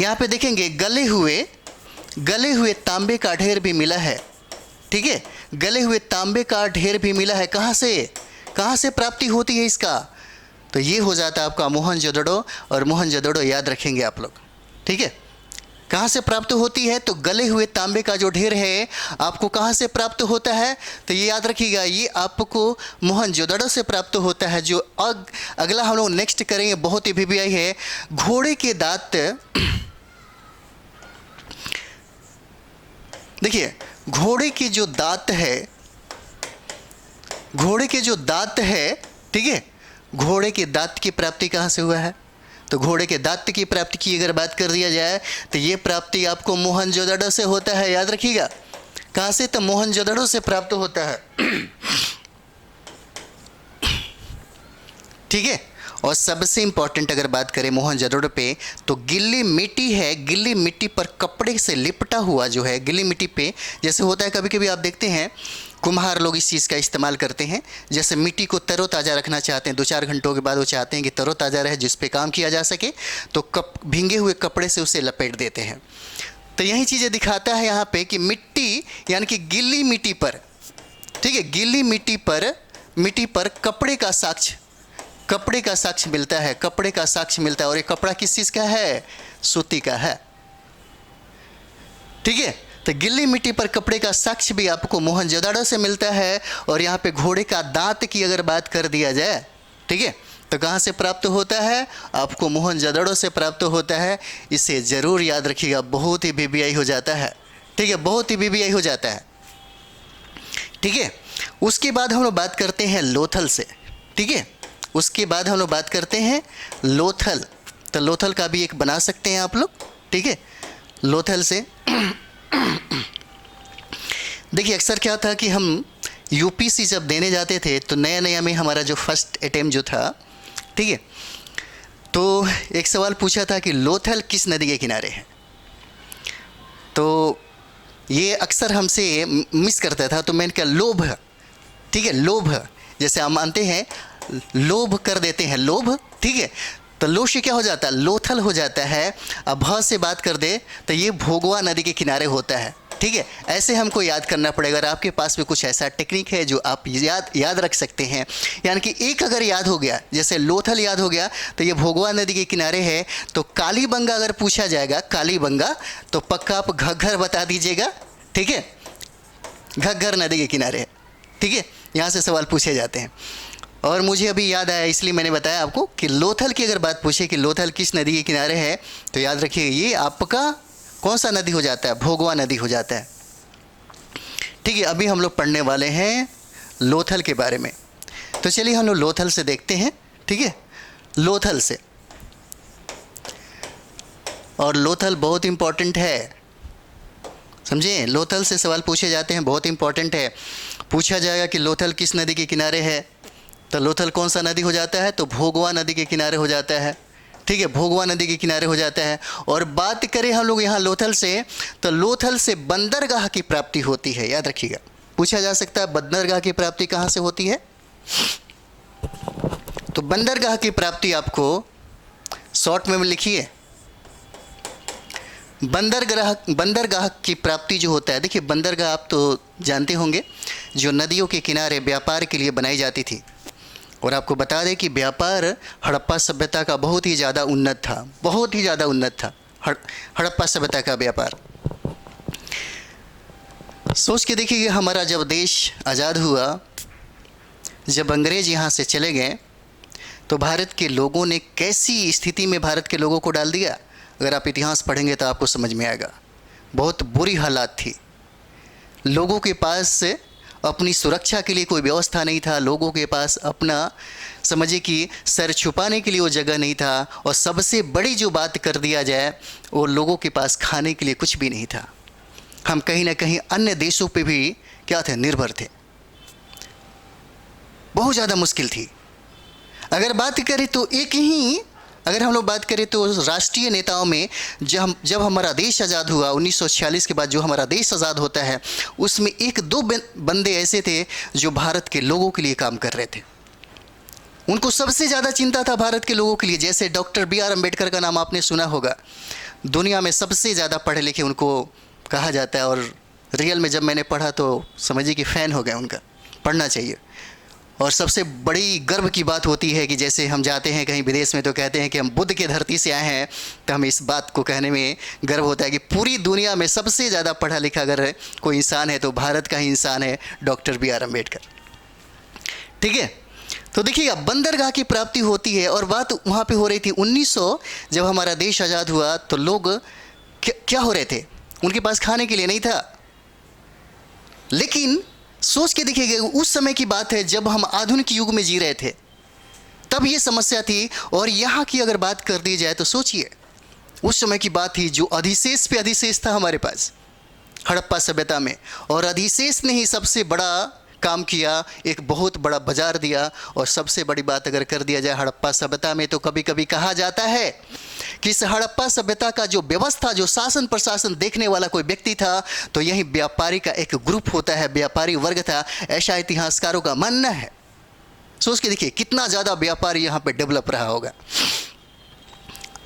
यहाँ पे देखेंगे गले हुए तांबे का ढेर भी मिला है, ठीक है। गले हुए तांबे का ढेर भी मिला है। कहाँ से प्राप्ति होती है इसका? तो ये हो जाता है आपका मोहनजोदड़ो। और मोहनजोदड़ो याद रखेंगे आप लोग, ठीक है। कहाँ से प्राप्त होती है? तो गले हुए तांबे का जो ढेर है आपको कहाँ से प्राप्त होता है? तो ये याद रखिएगा, ये आपको मोहनजोदड़ो से प्राप्त होता है। जो अगला हम लोग नेक्स्ट करेंगे, बहुत ही VVI है। घोड़े के दांत, देखिए घोड़े के जो दांत है, ठीक है, घोड़े के दांत की प्राप्ति कहाँ से हुआ है? तो घोड़े के दांत की प्राप्ति की अगर बात कर दिया जाए तो ये प्राप्ति आपको मोहनजोदड़ो से होता है। याद रखिएगा, कहाँ से? तो मोहनजोदड़ो से प्राप्त होता है, ठीक है। और सबसे इंपॉर्टेंट अगर बात करें मोहनजोदड़ो पे, तो गिल्ली मिट्टी है। गिल्ली मिट्टी पर कपड़े से लिपटा हुआ जो है, गिल्ली मिट्टी पे जैसे होता है कभी कभी आप देखते हैं कुम्हार लोग इस चीज़ का इस्तेमाल करते हैं। जैसे मिट्टी को तरोताज़ा रखना चाहते हैं, 2-4 घंटों के बाद वो चाहते हैं कि तरोताज़ा रहे, जिस पे काम किया जा सके, तो भींगे हुए कपड़े से उसे लपेट देते हैं। तो यही चीज़ें दिखाता है यहाँ पे कि मिट्टी यानी कि गिल्ली मिट्टी पर, ठीक है, गिल्ली मिट्टी पर कपड़े का साक्ष्य मिलता है। कपड़े का साक्ष्य मिलता है। और ये कपड़ा किस चीज़ का है? सूती का है, ठीक है। तो गिल्ली मिट्टी पर कपड़े का साक्ष्य भी आपको मोहनजोदड़ो से मिलता है। और यहाँ पे घोड़े का दांत की अगर बात कर दिया जाए, ठीक है, तो कहाँ से प्राप्त होता है? आपको मोहनजोदड़ो से प्राप्त होता है। इसे ज़रूर याद रखिएगा, बहुत ही VVI हो जाता है, ठीक है, बहुत ही VVI हो जाता है, ठीक है। उसके बाद हम लोग बात करते हैं लोथल से, ठीक है। उसके बाद हम लोग बात करते हैं लोथल। तो लोथल का भी एक बना सकते हैं आप लोग, ठीक है। लोथल से देखिए अक्सर क्या था कि हम UPC जब देने जाते थे तो नया में हमारा जो फर्स्ट अटेम्प्ट जो था, ठीक है, तो एक सवाल पूछा था कि लोथल किस नदी के किनारे है। तो ये अक्सर हमसे मिस करता था। तो मैंने कहा लोभ, ठीक है, लोभ, जैसे हम मानते हैं लोभ कर देते हैं, लोभ, ठीक है। तो लो से क्या हो जाता है? लोथल हो जाता है। अब भ से बात कर दे तो ये भोगवा नदी के किनारे होता है, ठीक है। ऐसे हमको याद करना पड़ेगा। अगर आपके पास भी कुछ ऐसा टेक्निक है जो आप याद रख सकते हैं, यानी कि एक अगर याद हो गया, जैसे लोथल याद हो गया तो ये भोगवा नदी के किनारे है। तो कालीबंगा अगर पूछा जाएगा, कालीबंगा, तो पक्का आप घग्घर बता दीजिएगा, ठीक है, घग्घर नदी के किनारे है, ठीक है। यहाँ से सवाल पूछे जाते हैं। और मुझे अभी याद आया इसलिए मैंने बताया आपको कि लोथल की अगर बात पूछे कि लोथल किस नदी के किनारे है, तो याद रखिए ये आपका कौन सा नदी हो जाता है? भोगवा नदी हो जाता है, ठीक है। अभी हम लोग पढ़ने वाले हैं लोथल के बारे में। तो चलिए हम लोग लोथल से देखते हैं, ठीक है, लोथल से। और लोथल बहुत इम्पॉर्टेंट है, समझे। लोथल से सवाल पूछे जाते हैं, बहुत इम्पॉर्टेंट है। पूछा जाएगा कि लोथल किस नदी के किनारे है, तो लोथल कौन सा नदी हो जाता है? तो भोगवा नदी के किनारे हो जाता है, ठीक है, भोगवा नदी के किनारे हो जाता है। और बात करें हम लोग यहाँ लोथल से, तो लोथल से बंदरगाह की प्राप्ति होती है। याद रखिएगा, पूछा जा सकता है बंदरगाह की प्राप्ति कहाँ से होती है। तो बंदरगाह की प्राप्ति आपको शॉर्ट में लिखिए। बंदरगाह की प्राप्ति जो होता है, देखिए बंदरगाह आप तो जानते होंगे, जो नदियों के किनारे व्यापार के लिए बनाई जाती थी। और आपको बता दें कि व्यापार हड़प्पा सभ्यता का बहुत ही ज़्यादा उन्नत था, बहुत ही ज़्यादा उन्नत था हड़प्पा सभ्यता का व्यापार। सोच के देखिए, हमारा जब देश आज़ाद हुआ, जब अंग्रेज़ यहाँ से चले गए, तो भारत के लोगों ने कैसी स्थिति में भारत के लोगों को डाल दिया। अगर आप इतिहास पढ़ेंगे तो आपको समझ में आएगा, बहुत बुरी हालात थी। लोगों के पास अपनी सुरक्षा के लिए कोई व्यवस्था नहीं था। लोगों के पास अपना समझिए कि सर छुपाने के लिए वो जगह नहीं था। और सबसे बड़ी जो बात कर दिया जाए, वो लोगों के पास खाने के लिए कुछ भी नहीं था। हम कहीं ना कहीं अन्य देशों पे भी क्या थे, निर्भर थे। बहुत ज़्यादा मुश्किल थी। अगर बात करें तो एक ही, अगर हम लोग बात करें तो राष्ट्रीय नेताओं में जब हमारा देश आज़ाद हुआ 1946 के बाद, जो हमारा देश आज़ाद होता है, उसमें एक दो बंदे ऐसे थे जो भारत के लोगों के लिए काम कर रहे थे। उनको सबसे ज़्यादा चिंता था भारत के लोगों के लिए। जैसे डॉक्टर बी आर अम्बेडकर का नाम आपने सुना होगा, दुनिया में सबसे ज़्यादा पढ़े लिखे उनको कहा जाता है। और रियल में जब मैंने पढ़ा तो समझिए कि फ़ैन हो गया उनका, पढ़ना चाहिए। और सबसे बड़ी गर्व की बात होती है कि जैसे हम जाते हैं कहीं विदेश में तो कहते हैं कि हम बुद्ध के धरती से आए हैं, तो हमें इस बात को कहने में गर्व होता है कि पूरी दुनिया में सबसे ज़्यादा पढ़ा लिखा अगर कोई इंसान है तो भारत का ही इंसान है, डॉक्टर बी आर अम्बेडकर। ठीक है, तो देखिएगा बंदरगाह की प्राप्ति होती है। और बात वहाँ पे हो रही थी 1900, जब हमारा देश आज़ाद हुआ तो लोग क्या हो रहे थे, उनके पास खाने के लिए नहीं था। लेकिन सोच के देखिएगा, उस समय की बात है जब हम आधुनिक युग में जी रहे थे, तब ये समस्या थी। और यहाँ की अगर बात कर दी जाए तो सोचिए, उस समय की बात थी जो अधिशेष पे अधिशेष था हमारे पास हड़प्पा सभ्यता में। और अधिशेष ने ही सबसे बड़ा काम किया, एक बहुत बड़ा बाजार दिया। और सबसे बड़ी बात अगर कर दिया जाए हड़प्पा सभ्यता में, तो कभी कभी कहा जाता है कि इस हड़प्पा सभ्यता का जो व्यवस्था, जो शासन प्रशासन देखने वाला कोई व्यक्ति था, तो यही व्यापारी का एक ग्रुप होता है, व्यापारी वर्ग था, ऐसा इतिहासकारों का मानना है। सोच के देखिए कितना ज़्यादा व्यापारी यहाँ पे डेवलप रहा होगा।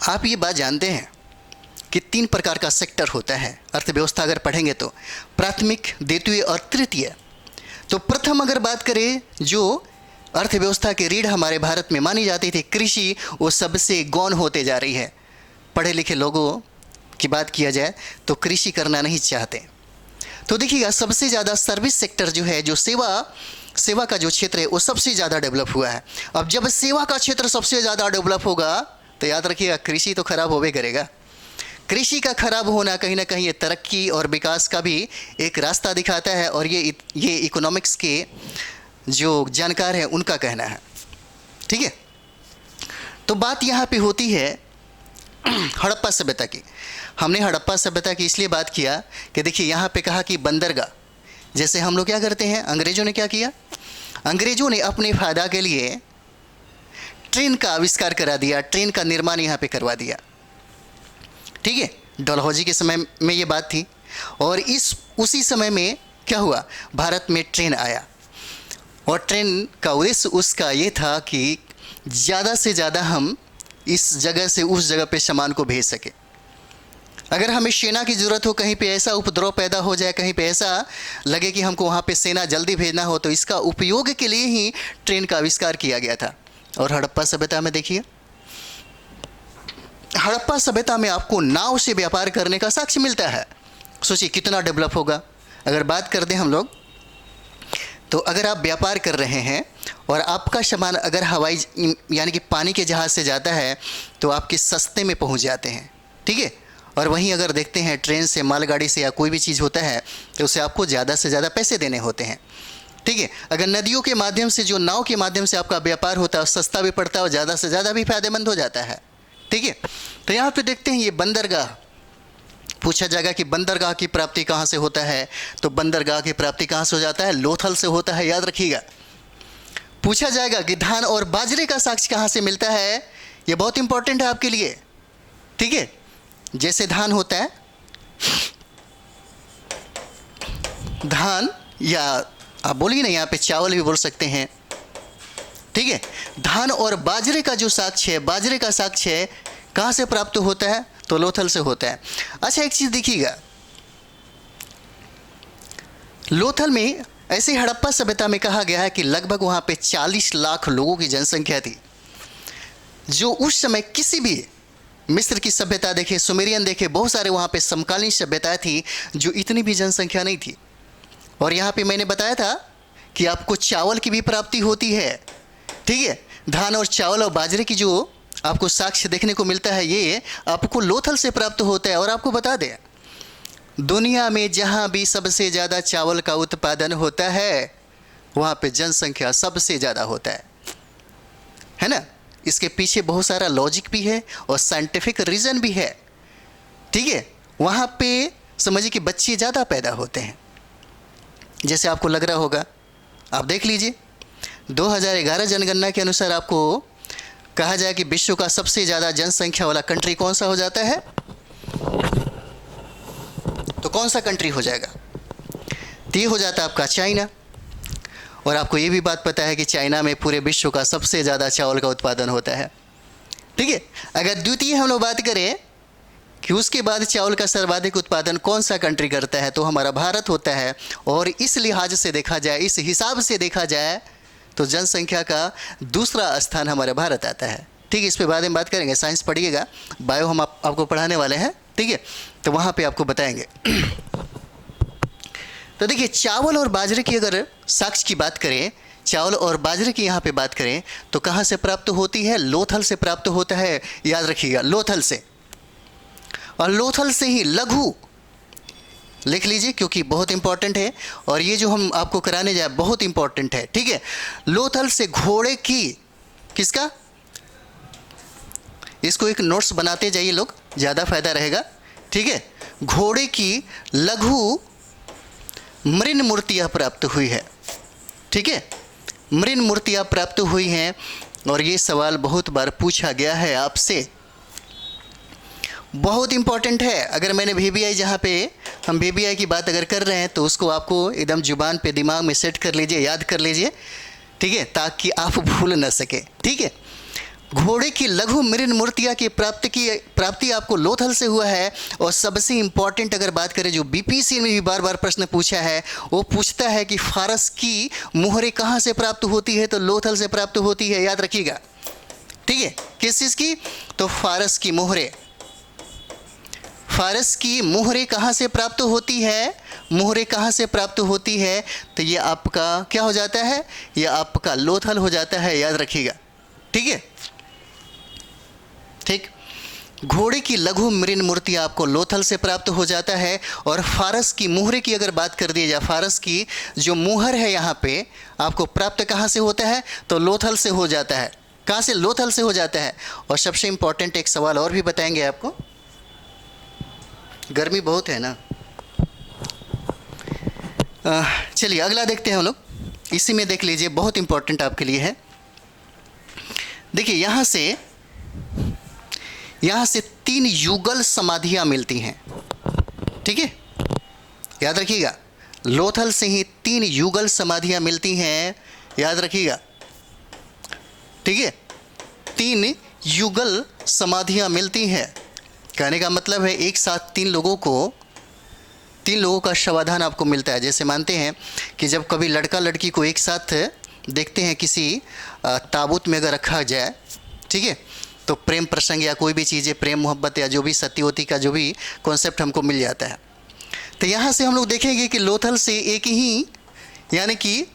आप ये बात जानते हैं कि 3 प्रकार का सेक्टर होता है अर्थव्यवस्था अगर पढ़ेंगे तो, प्राथमिक, द्वितीय और तृतीय। तो प्रथम अगर बात करें, जो अर्थव्यवस्था की रीढ़ हमारे भारत में मानी जाती थी, कृषि, वो सबसे गौण होते जा रही है। पढ़े लिखे लोगों की बात किया जाए तो कृषि करना नहीं चाहते। तो देखिएगा सबसे ज़्यादा सर्विस सेक्टर जो है, जो सेवा का जो क्षेत्र है, वो सबसे ज़्यादा डेवलप हुआ है। अब जब सेवा का क्षेत्र सबसे ज़्यादा डेवलप होगा तो याद रखिएगा कृषि तो खराब होवे करेगा। कृषि का खराब होना कहीं ना कहीं ये तरक्की और विकास का भी एक रास्ता दिखाता है। और ये इकोनॉमिक्स के जो जानकार हैं उनका कहना है। ठीक है, तो बात यहाँ पे होती है हड़प्पा सभ्यता की। हमने हड़प्पा सभ्यता की इसलिए बात किया कि देखिए यहाँ पे कहा कि बंदरगाह, जैसे हम लोग क्या करते हैं, अंग्रेज़ों ने क्या किया, अंग्रेज़ों ने अपने फ़ायदा के लिए ट्रेन का आविष्कार करा दिया, ट्रेन का निर्माण यहाँ पे करवा दिया। ठीक है, डलहौजी के समय में ये बात थी। और उसी समय में क्या हुआ, भारत में ट्रेन आया। और ट्रेन का उद्देश्य उसका ये था कि ज़्यादा से ज़्यादा हम इस जगह से उस जगह पे सामान को भेज सके। अगर हमें सेना की ज़रूरत हो, कहीं पे ऐसा उपद्रव पैदा हो जाए, कहीं पे ऐसा लगे कि हमको वहाँ पे सेना जल्दी भेजना हो, तो इसका उपयोग के लिए ही ट्रेन का आविष्कार किया गया था। और हड़प्पा सभ्यता में देखिए, हड़प्पा सभ्यता में आपको नाव से व्यापार करने का साक्ष्य मिलता है। सोचिए कितना डेवलप होगा। अगर बात कर दें हम लोग, तो अगर आप व्यापार कर रहे हैं और आपका सामान अगर हवाई यानी कि पानी के जहाज़ से जाता है तो आपके सस्ते में पहुंच जाते हैं। ठीक है, और वहीं अगर देखते हैं ट्रेन से, मालगाड़ी से या कोई भी चीज़ होता है तो उसे आपको ज़्यादा से ज़्यादा पैसे देने होते हैं। ठीक है, अगर नदियों के माध्यम से, जो नाव के माध्यम से आपका व्यापार होता है, सस्ता भी पड़ता है और ज़्यादा से ज़्यादा भी फायदेमंद हो जाता है। ठीक है, तो यहाँ पे देखते हैं ये बंदरगाह, पूछा जाएगा कि बंदरगाह की प्राप्ति कहाँ से होता है, तो बंदरगाह की प्राप्ति कहाँ से हो जाता है, लोथल से होता है, याद रखिएगा। पूछा जाएगा कि धान और बाजरे का साक्ष्य कहाँ से मिलता है, ये बहुत इंपॉर्टेंट है आपके लिए। ठीक है, जैसे धान होता है, धान, या आप बोलिए ना, यहाँ पे चावल भी बोल सकते हैं। ठीक है, धान और बाजरे का जो साक्ष्य है, बाजरे का साक्ष्य है कहाँ से प्राप्त होता है, तो लोथल से होता है। अच्छा, एक चीज़ देखिएगा, लोथल में ऐसे हड़प्पा सभ्यता में कहा गया है कि लगभग वहाँ पे 40 लाख लोगों की जनसंख्या थी, जो उस समय किसी भी मिस्र की सभ्यता देखे, सुमेरियन देखे, बहुत सारे वहाँ पे समकालीन सभ्यताएं थी जो इतनी भी जनसंख्या नहीं थी। और यहाँ पे मैंने बताया था कि आपको चावल की भी प्राप्ति होती है। ठीक है, धान और चावल और बाजरे की जो आपको साक्ष्य देखने को मिलता है, ये आपको लोथल से प्राप्त होता है। और आपको बता दें, दुनिया में जहाँ भी सबसे ज़्यादा चावल का उत्पादन होता है, वहाँ पे जनसंख्या सबसे ज़्यादा होता है ना। इसके पीछे बहुत सारा लॉजिक भी है और साइंटिफिक रीज़न भी है। ठीक है, वहाँ पे समझिए कि बच्चे ज़्यादा पैदा होते हैं। जैसे आपको लग रहा होगा, आप देख लीजिए 2011 जनगणना के अनुसार आपको कहा जाए कि विश्व का सबसे ज़्यादा जनसंख्या वाला कंट्री कौन सा हो जाता है, तो कौन सा कंट्री हो जाएगा? तो ये हो जाता है आपका चाइना। और आपको ये भी बात पता है कि चाइना में पूरे विश्व का सबसे ज़्यादा चावल का उत्पादन होता है। ठीक है, अगर द्वितीय हम लोग बात करें कि उसके बाद चावल का सर्वाधिक उत्पादन कौन सा कंट्री करता है, तो हमारा भारत होता है। और इस लिहाज से देखा जाए, इस हिसाब से देखा जाए तो जनसंख्या का दूसरा स्थान हमारा भारत आता है। ठीक है, इस पे बाद में बात करेंगे, साइंस पढ़िएगा, बायो हम आपको पढ़ाने वाले हैं। ठीक है, तो वहाँ पे आपको बताएंगे। तो देखिए, चावल और बाजरे की अगर साक्ष्य की बात करें, चावल और बाजरे की यहाँ पे बात करें तो कहाँ से प्राप्त होती है? लोथल से प्राप्त होता है, याद रखिएगा, लोथल से। और लोथल से ही लघु, लिख लीजिए क्योंकि बहुत इंपॉर्टेंट है, और ये जो हम आपको कराने जाए बहुत इंपॉर्टेंट है। ठीक है, लोथल से घोड़े की, किसका? इसको एक नोट्स बनाते जाइए लोग, ज़्यादा फायदा रहेगा। ठीक है, घोड़े की लघु मृण मूर्तियाँ प्राप्त हुई है। ठीक है, मृण मूर्तियाँ प्राप्त हुई हैं। और ये सवाल बहुत बार पूछा गया है आपसे, बहुत इंपॉर्टेंट है। अगर मैंने VBI, जहाँ पे हम VBI की बात अगर कर रहे हैं तो उसको आपको एकदम जुबान पे दिमाग में सेट कर लीजिए, याद कर लीजिए। ठीक है, ताकि आप भूल न सके। ठीक है, घोड़े की लघु मृण मूर्तियाँ की प्राप्ति आपको लोथल से हुआ है। और सबसे इंपॉर्टेंट अगर बात करें, जो BPC में भी बार बार प्रश्न पूछा है, वो पूछता है कि फारस की मुहरें कहाँ से प्राप्त होती है, तो लोथल से प्राप्त होती है, याद रखिएगा। ठीक है, किस चीज़ की? तो फारस की मोहरें। फारस की मोहरें कहाँ से प्राप्त होती है? मोहरें कहाँ से प्राप्त होती है? तो ये आपका क्या हो जाता है? ये आपका लोथल हो जाता है, याद रखिएगा। ठीक है, ठीक, घोड़े की लघु मृण मूर्ति आपको लोथल से प्राप्त हो जाता है। और फारस की मोहरे की अगर बात कर दी जाए, फारस की जो मोहर है यहाँ पे आपको प्राप्त कहाँ से होता है? तो लोथल से हो जाता है। कहाँ से? लोथल से हो जाता है। और सबसे इंपॉर्टेंट एक सवाल और भी बताएंगे आपको, गर्मी बहुत है ना। चलिए अगला देखते हैं हम लोग, इसी में देख लीजिए, बहुत इंपॉर्टेंट आपके लिए है। देखिए, यहाँ से 3 युगल समाधियाँ मिलती हैं। ठीक है, याद रखिएगा, लोथल से ही 3 युगल समाधियाँ मिलती हैं, याद रखिएगा। ठीक है, 3 युगल समाधियाँ मिलती हैं। कहने का मतलब है एक साथ 3 लोगों का शवाधान आपको मिलता है। जैसे मानते हैं कि जब कभी लड़का लड़की को एक साथ देखते हैं किसी ताबूत में अगर रखा जाए, ठीक है, तो प्रेम प्रसंग या कोई भी चीज़ें, प्रेम मोहब्बत या जो भी सत्यवती का जो भी कॉन्सेप्ट हमको मिल जाता है। तो यहाँ से हम लोग देखेंगे कि लोथल से एक ही, यानी कि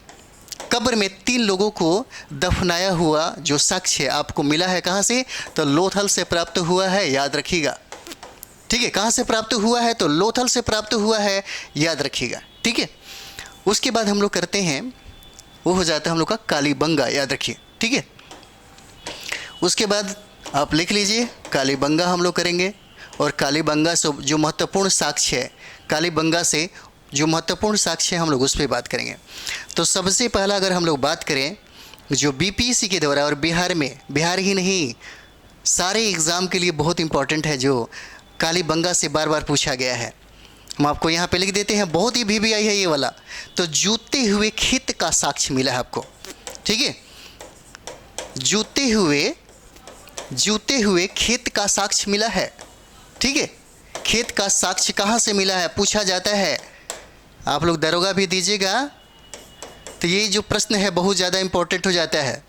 कब्र में 3 लोगों को दफनाया हुआ जो साक्ष्य आपको मिला है, कहाँ से? तो लोथल से प्राप्त हुआ है, याद रखिएगा। ठीक है, कहाँ से प्राप्त हुआ है? तो लोथल से प्राप्त हुआ है, याद रखिएगा। ठीक है, उसके बाद हम लोग करते हैं, वो हो जाता है हम लोग का कालीबंगा, याद रखिए। ठीक है, उसके बाद आप लिख लीजिए, कालीबंगा हम लोग करेंगे। और कालीबंगा से जो महत्वपूर्ण साक्ष्य है, कालीबंगा से जो महत्वपूर्ण साक्ष्य है, हम लोग उस पर बात करेंगे। तो सबसे पहला अगर हम लोग बात करें, जो BPC के द्वारा, और बिहार ही नहीं सारे एग्ज़ाम के लिए बहुत इंपॉर्टेंट है, जो कालीबंगा से बार बार पूछा गया है, हम आपको यहाँ पे लिख देते हैं। बहुत ही VBI है ये वाला। तो जूते हुए खेत का साक्ष्य मिला है आपको। ठीक है, जूते हुए खेत का साक्ष्य मिला है। ठीक है, खेत का साक्ष्य कहाँ से मिला है पूछा जाता है। आप लोग दरोगा भी दीजिएगा तो ये जो प्रश्न है बहुत ज़्यादा इंपॉर्टेंट हो जाता है।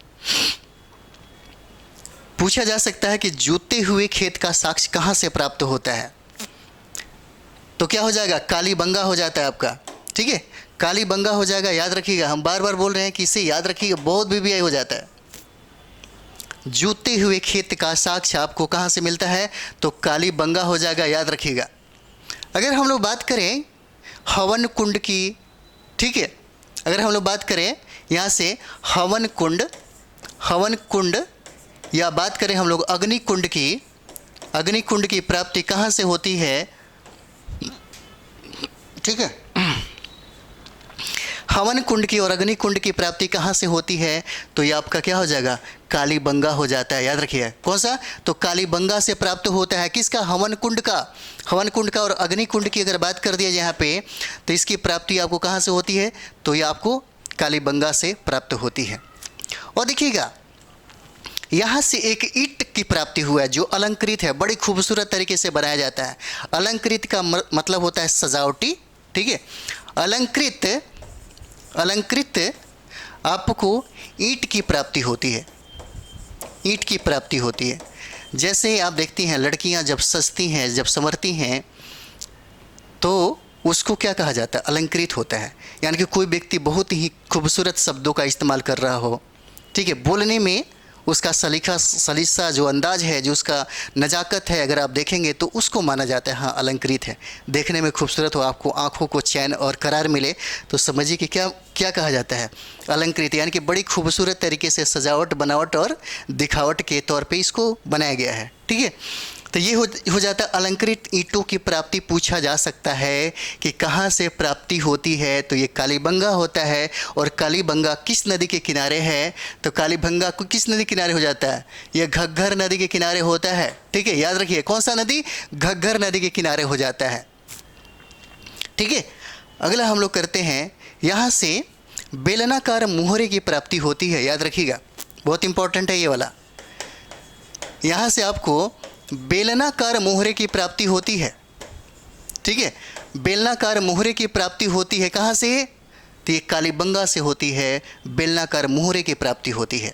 पूछा जा सकता है कि जूते हुए खेत का साक्ष्य कहाँ से प्राप्त होता है, तो क्या हो जाएगा? कालीबंगा हो जाता है आपका। ठीक है, कालीबंगा हो जाएगा, याद रखिएगा। हम बार बार बोल रहे हैं कि इसे याद रखिएगा, बहुत VBI हो जाता है। जूते हुए खेत का साक्ष्य आपको कहाँ से मिलता है? तो कालीबंगा हो जाएगा, याद रखिएगा। अगर हम लोग बात करें हवन कुंड की, ठीक है, अगर हम लोग बात करें यहाँ से हवन कुंड या बात करें हम लोग अग्निकुंड की प्राप्ति कहाँ से होती है? ठीक है, हवन कुंड की और अग्नि कुंड की प्राप्ति कहाँ से होती है? तो ये आपका क्या हो जाएगा? कालीबंगा हो जाता है। याद रखिए कौन सा? तो कालीबंगा से प्राप्त होता है। किसका? हवन कुंड का। हवन कुंड का और अग्नि कुंड की अगर बात कर दिया यहाँ पे, तो इसकी प्राप्ति आपको कहाँ से होती है? तो ये आपको कालीबंगा से प्राप्त होती है। और देखिएगा यहाँ से एक ईंट की प्राप्ति हुआ है जो अलंकृत है, बड़ी खूबसूरत तरीके से बनाया जाता है। अलंकृत का मतलब होता है सजावटी, ठीक है। अलंकृत आपको ईंट की प्राप्ति होती है, ईंट की प्राप्ति होती है। जैसे आप देखती हैं लड़कियां जब सजती हैं, जब संवरती हैं, तो उसको क्या कहा जाता है? अलंकृत होता है। यानी कि कोई व्यक्ति बहुत ही खूबसूरत शब्दों का इस्तेमाल कर रहा हो, ठीक है, बोलने में उसका सलीसा जो अंदाज है, जो उसका नज़ाकत है, अगर आप देखेंगे तो उसको माना जाता है हाँ अलंकृत है। देखने में खूबसूरत हो, आपको आँखों को चैन और करार मिले, तो समझिए कि क्या क्या कहा जाता है? अलंकृत। यानी कि बड़ी खूबसूरत तरीके से सजावट, बनावट और दिखावट के तौर पे इसको बनाया गया है, ठीक है। तो ये हो जाता है अलंकृत ईंटों की प्राप्ति। पूछा जा सकता है कि कहाँ से प्राप्ति होती है? तो ये कालीबंगा होता है। और कालीबंगा किस नदी के किनारे है? तो कालीबंगा को किस नदी किनारे हो जाता है? ये घग्घर नदी के किनारे होता है, ठीक है। याद रखिए कौन सा नदी? घग्घर नदी के किनारे हो जाता है, ठीक है। अगला हम लोग करते हैं, यहाँ से बेलनाकार मोहरे की प्राप्ति होती है। याद रखिएगा बहुत इंपॉर्टेंट है ये वाला। यहाँ से आपको बेलनाकार मोहरे की प्राप्ति होती है, ठीक है। बेलनाकार मोहरे की प्राप्ति होती है कहाँ से? तो ये कालीबंगा से होती है। बेलनाकार मोहरे की प्राप्ति होती है।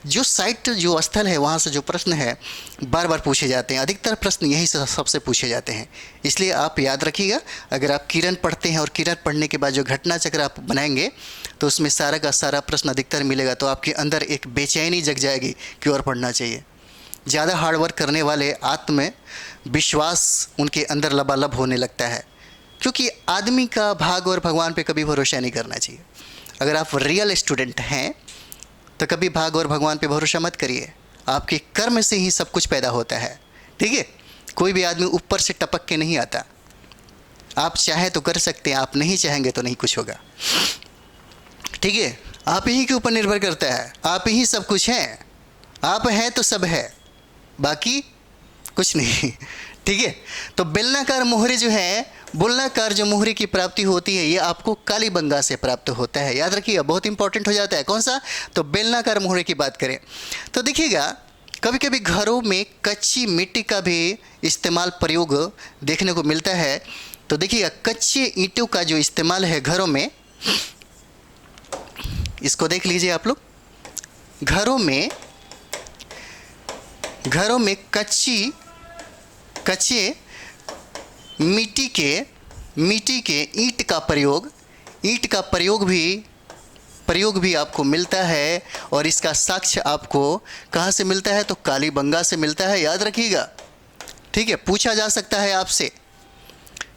जो साइट, जो स्थल है, वहाँ से जो प्रश्न है बार बार पूछे जाते हैं। अधिकतर प्रश्न यहीं से सबसे पूछे जाते हैं, इसलिए आप याद रखिएगा। अगर आप किरण पढ़ते हैं और किरण पढ़ने के बाद जो घटना चक्र आप बनाएंगे, तो उसमें सारा का सारा प्रश्न अधिकतर मिलेगा। तो आपके अंदर एक बेचैनी जग जाएगी कि और पढ़ना चाहिए। ज़्यादा हार्डवर्क करने वाले आत्म विश्वास उनके अंदर लबालब होने लगता है, क्योंकि आदमी का भाग और भगवान पे कभी भरोसा नहीं करना चाहिए। अगर आप रियल स्टूडेंट हैं तो कभी भाग और भगवान पे भरोसा मत करिए। आपके कर्म से ही सब कुछ पैदा होता है, ठीक है। कोई भी आदमी ऊपर से टपक के नहीं आता। आप चाहें तो कर सकते हैं, आप नहीं चाहेंगे तो नहीं कुछ होगा, ठीक है। आप ही के ऊपर निर्भर करता है। आप ही सब कुछ हैं, आप हैं तो सब है, बाकी कुछ नहीं, ठीक है। तो बेलनाकार मोहरे जो है, बेलनाकार जो मोहरे की प्राप्ति होती है, ये आपको कालीबंगा से प्राप्त होता है। याद रखिएगा बहुत इंपॉर्टेंट हो जाता है। कौन सा? तो बेलनाकार मोहरे की बात करें तो देखिएगा कभी कभी घरों में कच्ची मिट्टी का भी इस्तेमाल, प्रयोग देखने को मिलता है। तो देखिएगा कच्चे ईंटों का जो इस्तेमाल है घरों में, इसको देख लीजिए आप लोग। घरों में कच्चे मिट्टी के ईंट का प्रयोग भी आपको मिलता है। और इसका साक्ष्य आपको कहाँ से मिलता है? तो कालीबंगा से मिलता है। याद रखिएगा, ठीक है। पूछा जा सकता है आपसे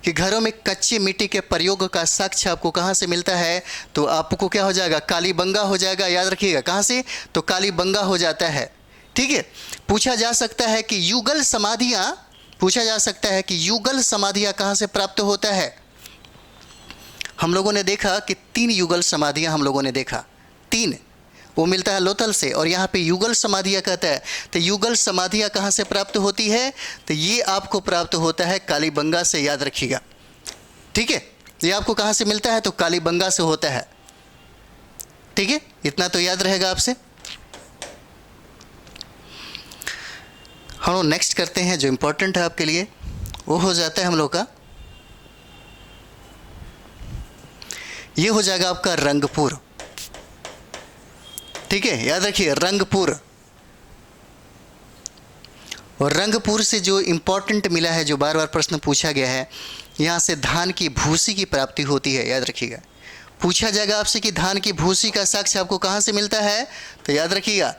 कि घरों में कच्चे मिट्टी के प्रयोग का साक्ष्य आपको कहाँ से मिलता है? तो आपको क्या हो जाएगा? कालीबंगा हो जाएगा। याद रखिएगा कहाँ से? तो कालीबंगा हो जाता है, ठीक है। पूछा जा सकता है कि युगल समाधियाँ कहाँ से प्राप्त होता है? हम लोगों ने देखा कि 3 युगल समाधियाँ हम लोगों ने देखा, 3, वो मिलता है लोथल से। और यहाँ पे युगल समाधियाँ कहता है। तो युगल समाधियाँ कहाँ से प्राप्त होती है? तो ये आपको प्राप्त होता है कालीबंगा से। याद रखिएगा, ठीक है। ये आपको कहाँ से मिलता है? तो कालीबंगा से होता है, ठीक है। इतना तो याद रहेगा आपसे। हम लोग नेक्स्ट करते हैं जो इम्पोर्टेंट है आपके लिए, वो हो जाता है हम लोग का, ये हो जाएगा आपका रंगपुर, ठीक है। याद रखिए रंगपुर। और रंगपुर से जो इम्पोर्टेंट मिला है, जो बार बार प्रश्न पूछा गया है, यहाँ से धान की भूसी की प्राप्ति होती है। याद रखिएगा, पूछा जाएगा आपसे कि धान की भूसी का साक्ष्य आपको कहाँ से मिलता है? तो याद रखिएगा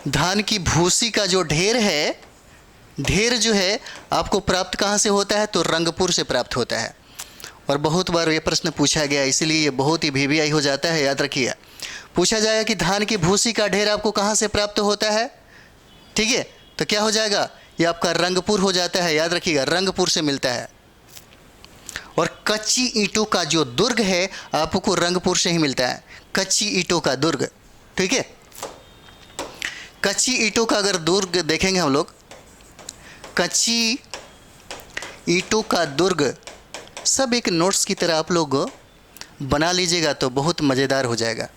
धान की भूसी का जो ढेर जो है आपको प्राप्त कहाँ से होता है? तो रंगपुर से प्राप्त होता है। और बहुत बार ये प्रश्न पूछा गया, इसलिए ये बहुत ही वीवीआई हो जाता है। याद रखिए, पूछा जाएगा कि धान की भूसी का ढेर आपको कहाँ से प्राप्त होता है, ठीक है। तो क्या हो जाएगा? ये आपका रंगपुर हो जाता है। याद रखिएगा रंगपुर से मिलता है। और कच्ची ईंटों का जो दुर्ग है आपको रंगपुर से ही मिलता है, कच्ची ईंटों का दुर्ग। ठीक है, कच्ची ईंटों का अगर दुर्ग देखेंगे हम लोग, कच्ची ईंटों का दुर्ग, सब एक नोट्स की तरह आप लोग बना लीजिएगा तो बहुत मज़ेदार हो जाएगा।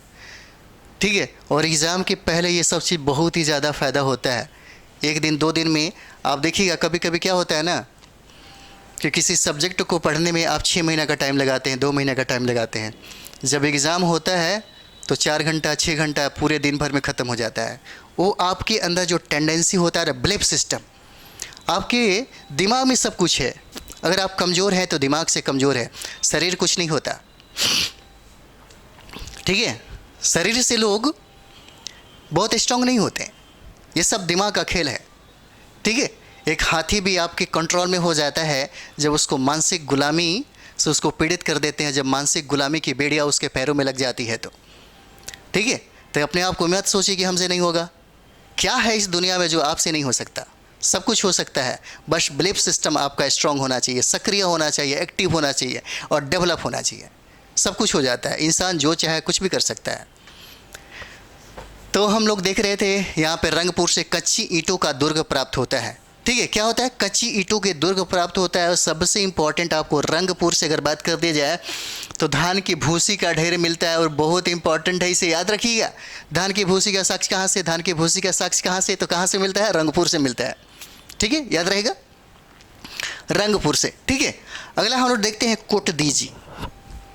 ठीक है, और एग्ज़ाम के पहले ये सब चीज़ बहुत ही ज़्यादा फ़ायदा होता है। एक दिन 2 दिन में आप देखिएगा, कभी कभी क्या होता है ना कि किसी सब्जेक्ट को पढ़ने में आप 6 महीना का टाइम लगाते हैं, 2 महीने का टाइम लगाते हैं, जब एग्ज़ाम होता है तो 4 घंटा 6 घंटा पूरे दिन भर में ख़त्म हो जाता है। वो आपके अंदर जो टेंडेंसी होता है, बिलीफ सिस्टम, आपके दिमाग में सब कुछ है। अगर आप कमज़ोर हैं तो दिमाग से कमज़ोर है, शरीर कुछ नहीं होता। ठीक है, शरीर से लोग बहुत स्ट्रांग नहीं होते, ये सब दिमाग का खेल है। ठीक है, एक हाथी भी आपके कंट्रोल में हो जाता है जब उसको मानसिक गुलामी से उसको पीड़ित कर देते हैं, जब मानसिक गुलामी की बेड़ियाँ उसके पैरों में लग जाती है तो। ठीक है, तो अपने आप को मत सोचिए कि हमसे नहीं होगा। क्या है इस दुनिया में जो आपसे नहीं हो सकता? सब कुछ हो सकता है, बस बिलीफ सिस्टम आपका स्ट्रांग होना चाहिए, सक्रिय होना चाहिए, एक्टिव होना चाहिए और डेवलप होना चाहिए। सब कुछ हो जाता है, इंसान जो चाहे कुछ भी कर सकता है। तो हम लोग देख रहे थे यहाँ पे रंगपुर से कच्ची ईंटों का दुर्ग प्राप्त होता है। ठीक है, क्या होता है? कच्ची ईंटों के दुर्ग प्राप्त होता है। और सबसे इम्पॉर्टेंट आपको रंगपुर से अगर बात कर दी जाए तो धान की भूसी का ढेर मिलता है, और बहुत इंपॉर्टेंट है, इसे याद रखिएगा। धान की भूसी का साक्ष्य कहाँ से? धान की भूसी का साक्ष्य कहाँ से? तो कहाँ से मिलता है? रंगपुर से मिलता है। ठीक है, याद रहेगा, रंगपुर से। ठीक है, अगला हम लोग देखते हैं कोटदीजी।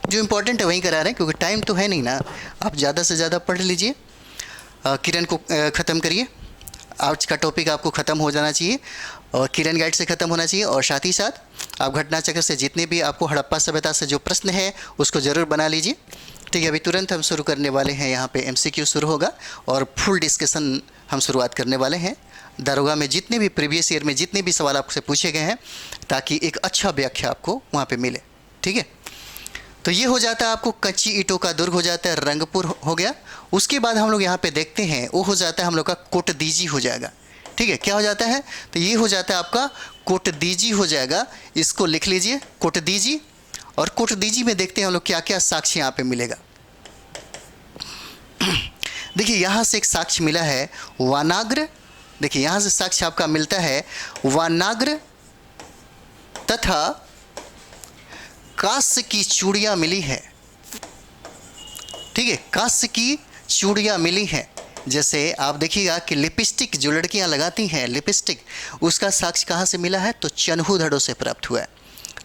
जो इंपॉर्टेंट है वहीं करा रहे हैं क्योंकि टाइम तो है नहीं ना, आप ज़्यादा से ज़्यादा पढ़ लीजिए। किरण को ख़त्म करिए, आज का टॉपिक आपको ख़त्म हो जाना चाहिए और किरण गाइड से ख़त्म होना चाहिए। और साथ ही साथ आप घटना चक्र से जितने भी आपको हड़प्पा सभ्यता से जो प्रश्न है उसको ज़रूर बना लीजिए। ठीक है, अभी तुरंत हम शुरू करने वाले हैं। यहाँ पे MCQ शुरू होगा और फुल डिस्कशन हम शुरुआत करने वाले हैं। दारोगा में जितने भी प्रीवियस ईयर में जितने भी सवाल आपसे पूछे गए हैं, ताकि एक अच्छा व्याख्या आपको वहाँ पे मिले। ठीक है, तो ये हो जाता है आपको कच्ची ईंटों का दुर्ग हो जाता है, रंगपुर हो गया। उसके बाद हम लोग यहाँ पे देखते हैं वो हो जाता है हम लोग का कोटदीजी हो जाएगा। ठीक है, क्या हो जाता है? तो ये हो जाता है आपका कोटदीजी हो जाएगा। इसको लिख लीजिए, कोटदीजी। और कोटदीजी में देखते हैं हम लोग क्या क्या साक्ष्य यहाँ पे मिलेगा। देखिए यहाँ से एक साक्ष्य मिला है वानाग्र। देखिए यहाँ से साक्ष्य आपका मिलता है वानाग्र तथा कांस्य की चूड़ियाँ मिली है। ठीक है, कांस्य की चूड़ियाँ मिली हैं। जैसे आप देखिएगा कि लिपस्टिक जो लड़कियां लगाती हैं, लिपस्टिक, उसका साक्ष्य कहाँ से मिला है? तो चन्हू से प्राप्त हुआ है।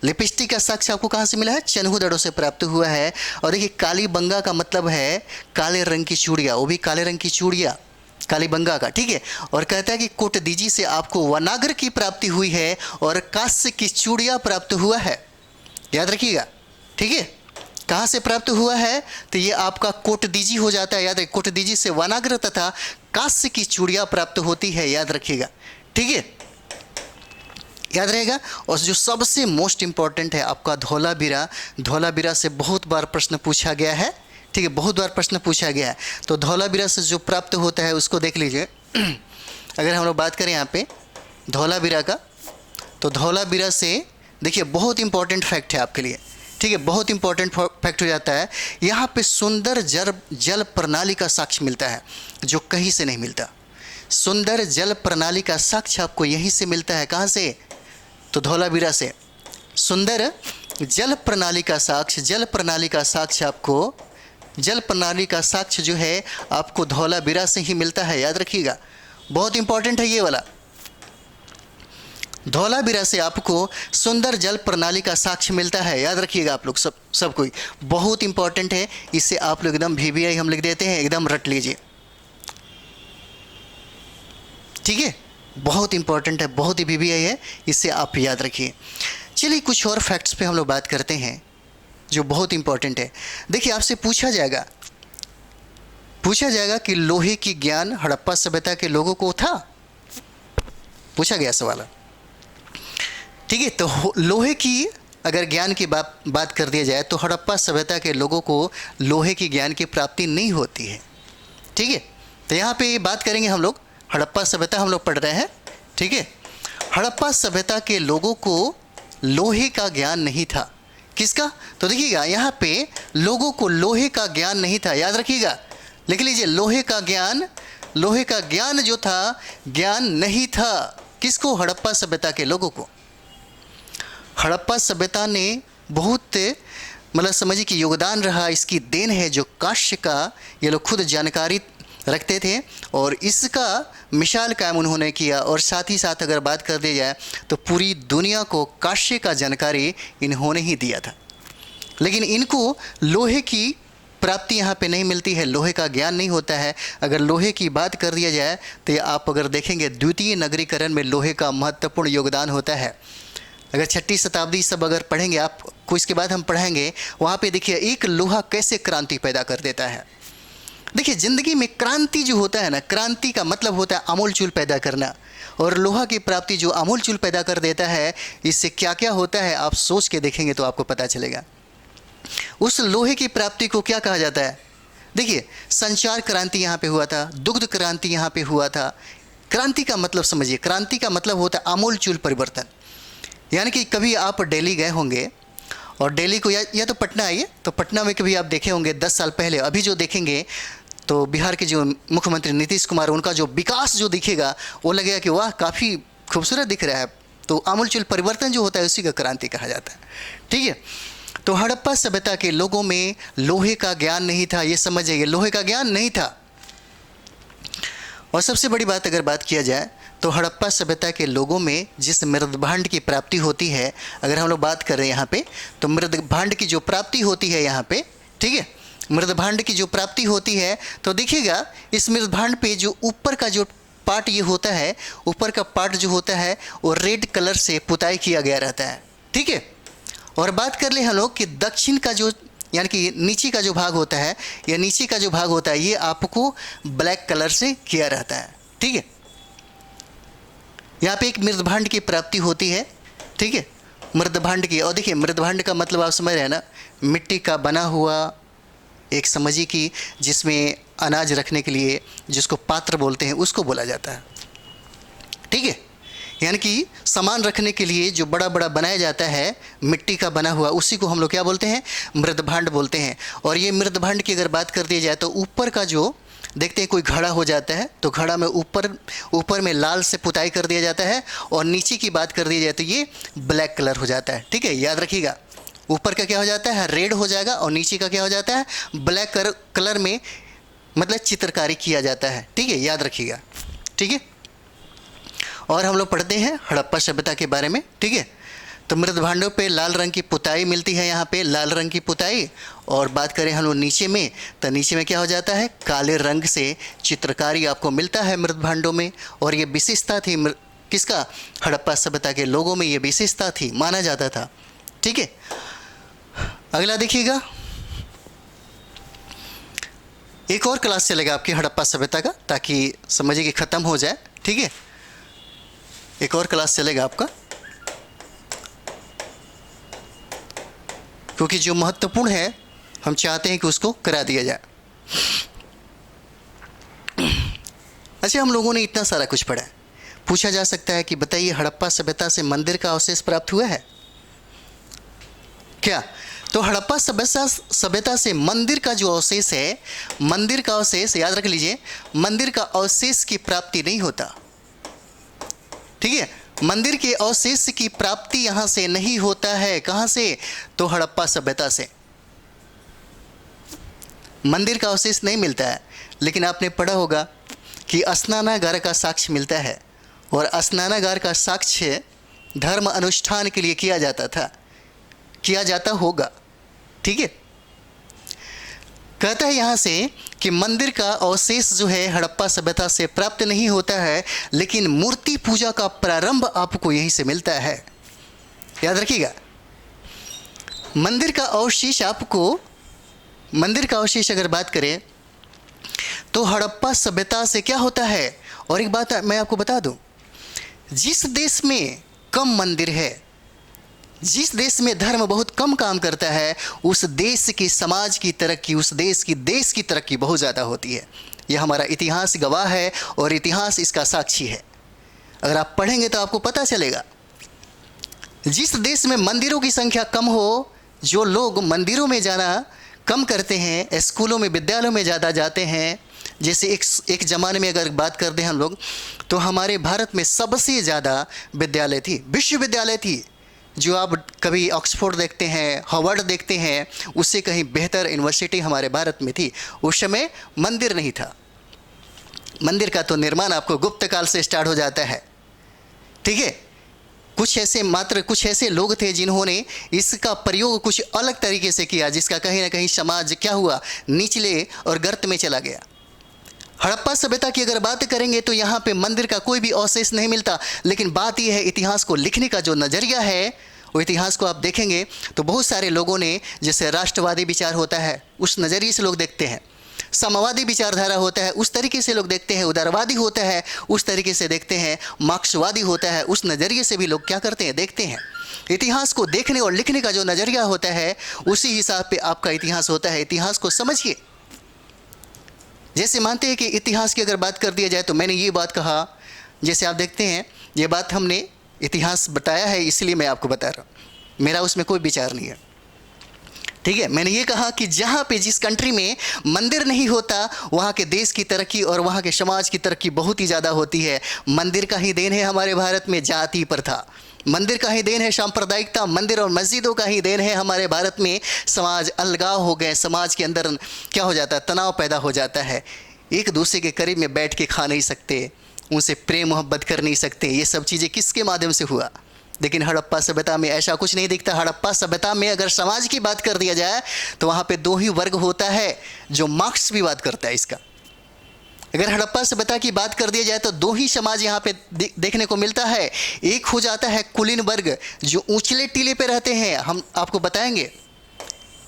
लिपस्टिक का साक्ष्य आपको कहाँ से मिला है? चन्हू से प्राप्त हुआ है। और देखिए काली बंगा का मतलब है काले रंग की चूड़ियाँ, वो भी काले रंग की चूड़ियाँ, काली बंगा का। ठीक है, और कहता है कि कोटदीजी से आपको वनाग्र की प्राप्ति हुई है और कांस्य की चूड़ियाँ प्राप्त हुआ है। याद रखिएगा। ठीक है, कहाँ से प्राप्त हुआ है? तो ये आपका कोटदीजी हो जाता है। याद रखिए, कोटदीजी से वनाग्र तथा कांस्य की चूड़ियाँ प्राप्त होती है। याद रखिएगा। ठीक है, याद रहेगा। और जो सबसे मोस्ट इंपॉर्टेंट है आपका धौलावीरा। धौलावीरा से बहुत बार प्रश्न पूछा गया है। ठीक है, बहुत बार प्रश्न पूछा गया है। तो धौलावीरा से जो प्राप्त होता है उसको देख लीजिए। अगर हम लोग बात करें यहाँ पे धौलावीरा का, तो धौलावीरा से देखिए बहुत इंपॉर्टेंट फैक्ट है आपके लिए। ठीक है, बहुत इंपॉर्टेंट फैक्ट हो जाता है। यहाँ पे सुंदर जल प्रणाली का साक्ष्य मिलता है जो कहीं से नहीं मिलता। सुंदर जल प्रणाली का साक्ष्य आपको यहीं से मिलता है। कहाँ से? तो धौलावीरा से। सुंदर जल प्रणाली का साक्ष्य, जल प्रणाली का साक्ष्य आपको, जल प्रणाली का साक्ष्य जो है आपको धौलावीरा से ही मिलता है। याद रखिएगा, बहुत इंपॉर्टेंट है ये वाला। धौलावीरा से आपको सुंदर जल प्रणाली का साक्ष्य मिलता है। याद रखिएगा आप लोग सब कोई, बहुत इंपॉर्टेंट है। इसे आप लोग एकदम VBI हम लिख देते हैं, एकदम रट लीजिए। ठीक है, बहुत इंपॉर्टेंट है, बहुत ही VBI है, इसे आप याद रखिए। चलिए कुछ और फैक्ट्स पे हम लोग बात करते हैं जो बहुत इंपॉर्टेंट है। देखिए आपसे पूछा जाएगा कि लोहे की ज्ञान हड़प्पा सभ्यता के लोगों को था। पूछा गया सवाल। ठीक है, तो लोहे की अगर ज्ञान की बात कर दिया जाए तो हड़प्पा सभ्यता के लोगों को लोहे की ज्ञान की प्राप्ति नहीं होती है। ठीक है, तो यहाँ पे बात करेंगे हम लोग हड़प्पा सभ्यता हम लोग पढ़ रहे हैं। ठीक है, हड़प्पा सभ्यता के लोगों को लोहे का ज्ञान नहीं था। किसका? तो देखिएगा यहाँ पे लोगों को लोहे का ज्ञान नहीं था, याद रखिएगा, लिख लीजिए, लोहे का ज्ञान जो था, ज्ञान नहीं था। किसको? हड़प्पा सभ्यता के लोगों को। हड़प्पा सभ्यता ने बहुत मतलब समझिए कि योगदान रहा, इसकी देन है जो कांस्य का ये लोग खुद जानकारी रखते थे और इसका मिसाल कायम उन्होंने किया। और साथ ही साथ अगर बात कर दी जाए तो पूरी दुनिया को कांस्य का जानकारी इन्होंने ही दिया था। लेकिन इनको लोहे की प्राप्ति यहाँ पे नहीं मिलती है, लोहे का ज्ञान नहीं होता है। अगर लोहे की बात कर दिया जाए तो आप अगर देखेंगे द्वितीय नगरीकरण में लोहे का महत्वपूर्ण योगदान होता है। अगर 6वीं शताब्दी सब अगर पढ़ेंगे आपको, इसके बाद हम पढ़ेंगे, वहाँ पे देखिए एक लोहा कैसे क्रांति पैदा कर देता है। देखिए ज़िंदगी में क्रांति जो होता है ना, क्रांति का मतलब होता है आमूल चूल पैदा करना, और लोहा की प्राप्ति जो आमूल चूल पैदा कर देता है, इससे क्या क्या होता है आप सोच के देखेंगे तो आपको पता चलेगा। उस लोहे की प्राप्ति को क्या कहा जाता है? देखिए संचार क्रांति यहाँ पे हुआ था, दुग्ध क्रांति यहाँ पे हुआ था। क्रांति का मतलब समझिए, क्रांति का मतलब होता है आमूल चूल परिवर्तन। यानी कि कभी आप दिल्ली गए होंगे और दिल्ली को या तो पटना आइए, तो पटना में कभी आप देखे होंगे 10 साल पहले, अभी जो देखेंगे तो बिहार के जो मुख्यमंत्री नीतीश कुमार, उनका जो विकास जो दिखेगा वो लगेगा कि वाह काफ़ी खूबसूरत दिख रहा है। तो आमूल चूल परिवर्तन जो होता है उसी का क्रांति कहा जाता है। ठीक है, तो हड़प्पा सभ्यता के लोगों में लोहे का ज्ञान नहीं था, ये समझ जाइए, लोहे का ज्ञान नहीं था। और सबसे बड़ी बात अगर बात किया जाए तो हड़प्पा सभ्यता के लोगों में जिस मृदभांड की प्राप्ति होती है, अगर हम लोग बात कर रहे हैं यहाँ पे, तो मृदभांड की जो प्राप्ति होती है यहाँ पे, ठीक है, मृदभांड की जो प्राप्ति होती है, तो देखिएगा इस मृदभांड पे जो ऊपर का जो पार्ट ये होता है, ऊपर का पार्ट जो होता है वो रेड कलर से पुताई किया गया रहता है। ठीक है, और बात कर ले हम लोग कि दक्षिण का जो यानी कि नीचे का जो भाग होता है, या नीचे का जो भाग होता है, ये आपको ब्लैक कलर से किया रहता है। ठीक है, यहाँ पे एक मृदभांड की प्राप्ति होती है। ठीक है, मृदभांड की, और देखिए मृदभांड का मतलब आप समझ रहे हैं ना, मिट्टी का बना हुआ एक समझिए कि जिसमें अनाज रखने के लिए जिसको पात्र बोलते हैं उसको बोला जाता है। ठीक है, यानी कि सामान रखने के लिए जो बड़ा बड़ा बनाया जाता है मिट्टी का बना हुआ, उसी को हम लोग क्या बोलते हैं? मृदभांड बोलते हैं। और ये मृदभांड की अगर बात कर दी जाए तो ऊपर का जो देखते हैं कोई घड़ा हो जाता है, तो घड़ा में ऊपर में लाल से पुताई कर दिया जाता है, और नीचे की बात कर दी जाए तो ये ब्लैक कलर हो जाता है। ठीक है, याद रखिएगा, ऊपर का क्या हो जाता है? रेड हो जाएगा, और नीचे का क्या हो जाता है? ब्लैक कलर में मतलब चित्रकारी किया जाता है। ठीक है, याद रखिएगा। ठीक है, और हम लोग पढ़ते हैं हड़प्पा सभ्यता के बारे में। ठीक है, तो मृदभांडों पे लाल रंग की पुताई मिलती है, यहाँ पे लाल रंग की पुताई। और बात करें हम लोग नीचे में, तो नीचे में क्या हो जाता है? काले रंग से चित्रकारी आपको मिलता है मृदभांडों में। और ये विशेषता थी किसका? हड़प्पा सभ्यता के लोगों में ये विशेषता थी, माना जाता था। ठीक है, अगला देखिएगा, एक और क्लास चलेगा आपकी हड़प्पा सभ्यता का, ताकि समझिए कि ख़त्म हो जाए। ठीक है, एक और क्लास चलेगा आपका, क्योंकि जो महत्वपूर्ण है हम चाहते हैं कि उसको करा दिया जाए। अच्छा, हम लोगों ने इतना सारा कुछ पढ़ा है, पूछा जा सकता है कि बताइए हड़प्पा सभ्यता से मंदिर का अवशेष प्राप्त हुआ है क्या? तो हड़प्पा सभ्यता से मंदिर का जो अवशेष है, मंदिर का अवशेष याद रख लीजिए, मंदिर का अवशेष की प्राप्ति नहीं होता। ठीक है, मंदिर के अवशेष की प्राप्ति यहाँ से नहीं होता है। कहाँ से? तो हड़प्पा सभ्यता से मंदिर का अवशेष नहीं मिलता है। लेकिन आपने पढ़ा होगा कि स्नानागार का साक्ष्य मिलता है, और स्नानागार का साक्ष्य धर्म अनुष्ठान के लिए किया जाता था, किया जाता होगा। ठीक है, कहता है यहाँ से कि मंदिर का अवशेष जो है हड़प्पा सभ्यता से प्राप्त नहीं होता है, लेकिन मूर्ति पूजा का प्रारंभ आपको यहीं से मिलता है। याद रखिएगा, मंदिर का अवशेष आपको, मंदिर का अवशेष अगर बात करें तो हड़प्पा सभ्यता से क्या होता है। और एक बात मैं आपको बता दूं, जिस देश में कम मंदिर है, जिस देश में धर्म बहुत कम काम करता है, उस देश की समाज की तरक्की, उस देश की तरक्की बहुत ज़्यादा होती है। यह हमारा इतिहास गवाह है और इतिहास इसका साक्षी है। अगर आप पढ़ेंगे तो आपको पता चलेगा, जिस देश में मंदिरों की संख्या कम हो, जो लोग मंदिरों में जाना कम करते हैं, स्कूलों में विद्यालयों में ज़्यादा जाते हैं, जैसे एक ज़माने में अगर बात कर दें हम लोग, तो हमारे भारत में सबसे ज़्यादा विद्यालय थी, विश्वविद्यालय थी। जो आप कभी ऑक्सफोर्ड देखते हैं, हार्वर्ड देखते हैं, उससे कहीं बेहतर यूनिवर्सिटी हमारे भारत में थी। उस समय मंदिर नहीं था। मंदिर का तो निर्माण आपको गुप्त काल से स्टार्ट हो जाता है, ठीक है। कुछ ऐसे लोग थे जिन्होंने इसका प्रयोग कुछ अलग तरीके से किया, जिसका कहीं ना कहीं समाज क्या हुआ, निचले और गर्त में चला गया। हड़प्पा सभ्यता की अगर बात करेंगे तो यहाँ पे मंदिर का कोई भी अवशेष नहीं मिलता। लेकिन बात यह है, इतिहास को लिखने का जो नज़रिया है, वो इतिहास को आप देखेंगे तो बहुत सारे लोगों ने, जैसे राष्ट्रवादी विचार होता है उस नज़रिए से लोग देखते हैं, साम्यवादी विचारधारा होता है उस तरीके से लोग देखते हैं, उदारवादी होता है उस तरीके से देखते हैं, मार्क्सवादी होता है उस नज़रिए से भी लोग क्या करते हैं, देखते हैं। इतिहास को देखने और लिखने का जो नज़रिया होता है, उसी हिसाब पे आपका इतिहास होता है। इतिहास को समझिए। जैसे मानते हैं कि इतिहास की अगर बात कर दिया जाए, तो मैंने ये बात कहा, जैसे आप देखते हैं ये बात हमने इतिहास बताया है, इसलिए मैं आपको बता रहा हूँ, मेरा उसमें कोई विचार नहीं है, ठीक है। मैंने ये कहा कि जहाँ पे जिस कंट्री में मंदिर नहीं होता, वहाँ के देश की तरक्की और वहाँ के समाज की तरक्की बहुत ही ज़्यादा होती है। मंदिर का ही देन है हमारे भारत में जाति प्रथा, मंदिर का ही देन है सांप्रदायिकता, मंदिर और मस्जिदों का ही देन है हमारे भारत में समाज अलगाव हो गए। समाज के अंदर क्या हो जाता है, तनाव पैदा हो जाता है, एक दूसरे के करीब में बैठ के खा नहीं सकते, उनसे प्रेम मोहब्बत कर नहीं सकते। ये सब चीज़ें किसके माध्यम से हुआ? लेकिन हड़प्पा सभ्यता में ऐसा कुछ नहीं दिखता। हड़प्पा सभ्यता में अगर समाज की बात कर दिया जाए तो वहाँ पे दो ही वर्ग होता है, जो मार्क्स भी बात करता है इसका। अगर हड़प्पा सभ्यता की बात कर दिया जाए तो दो ही समाज यहाँ पे देखने को मिलता है। एक हो जाता है कुलीन वर्ग, जो ऊंचले टीले पे रहते हैं, हम आपको बताएंगे,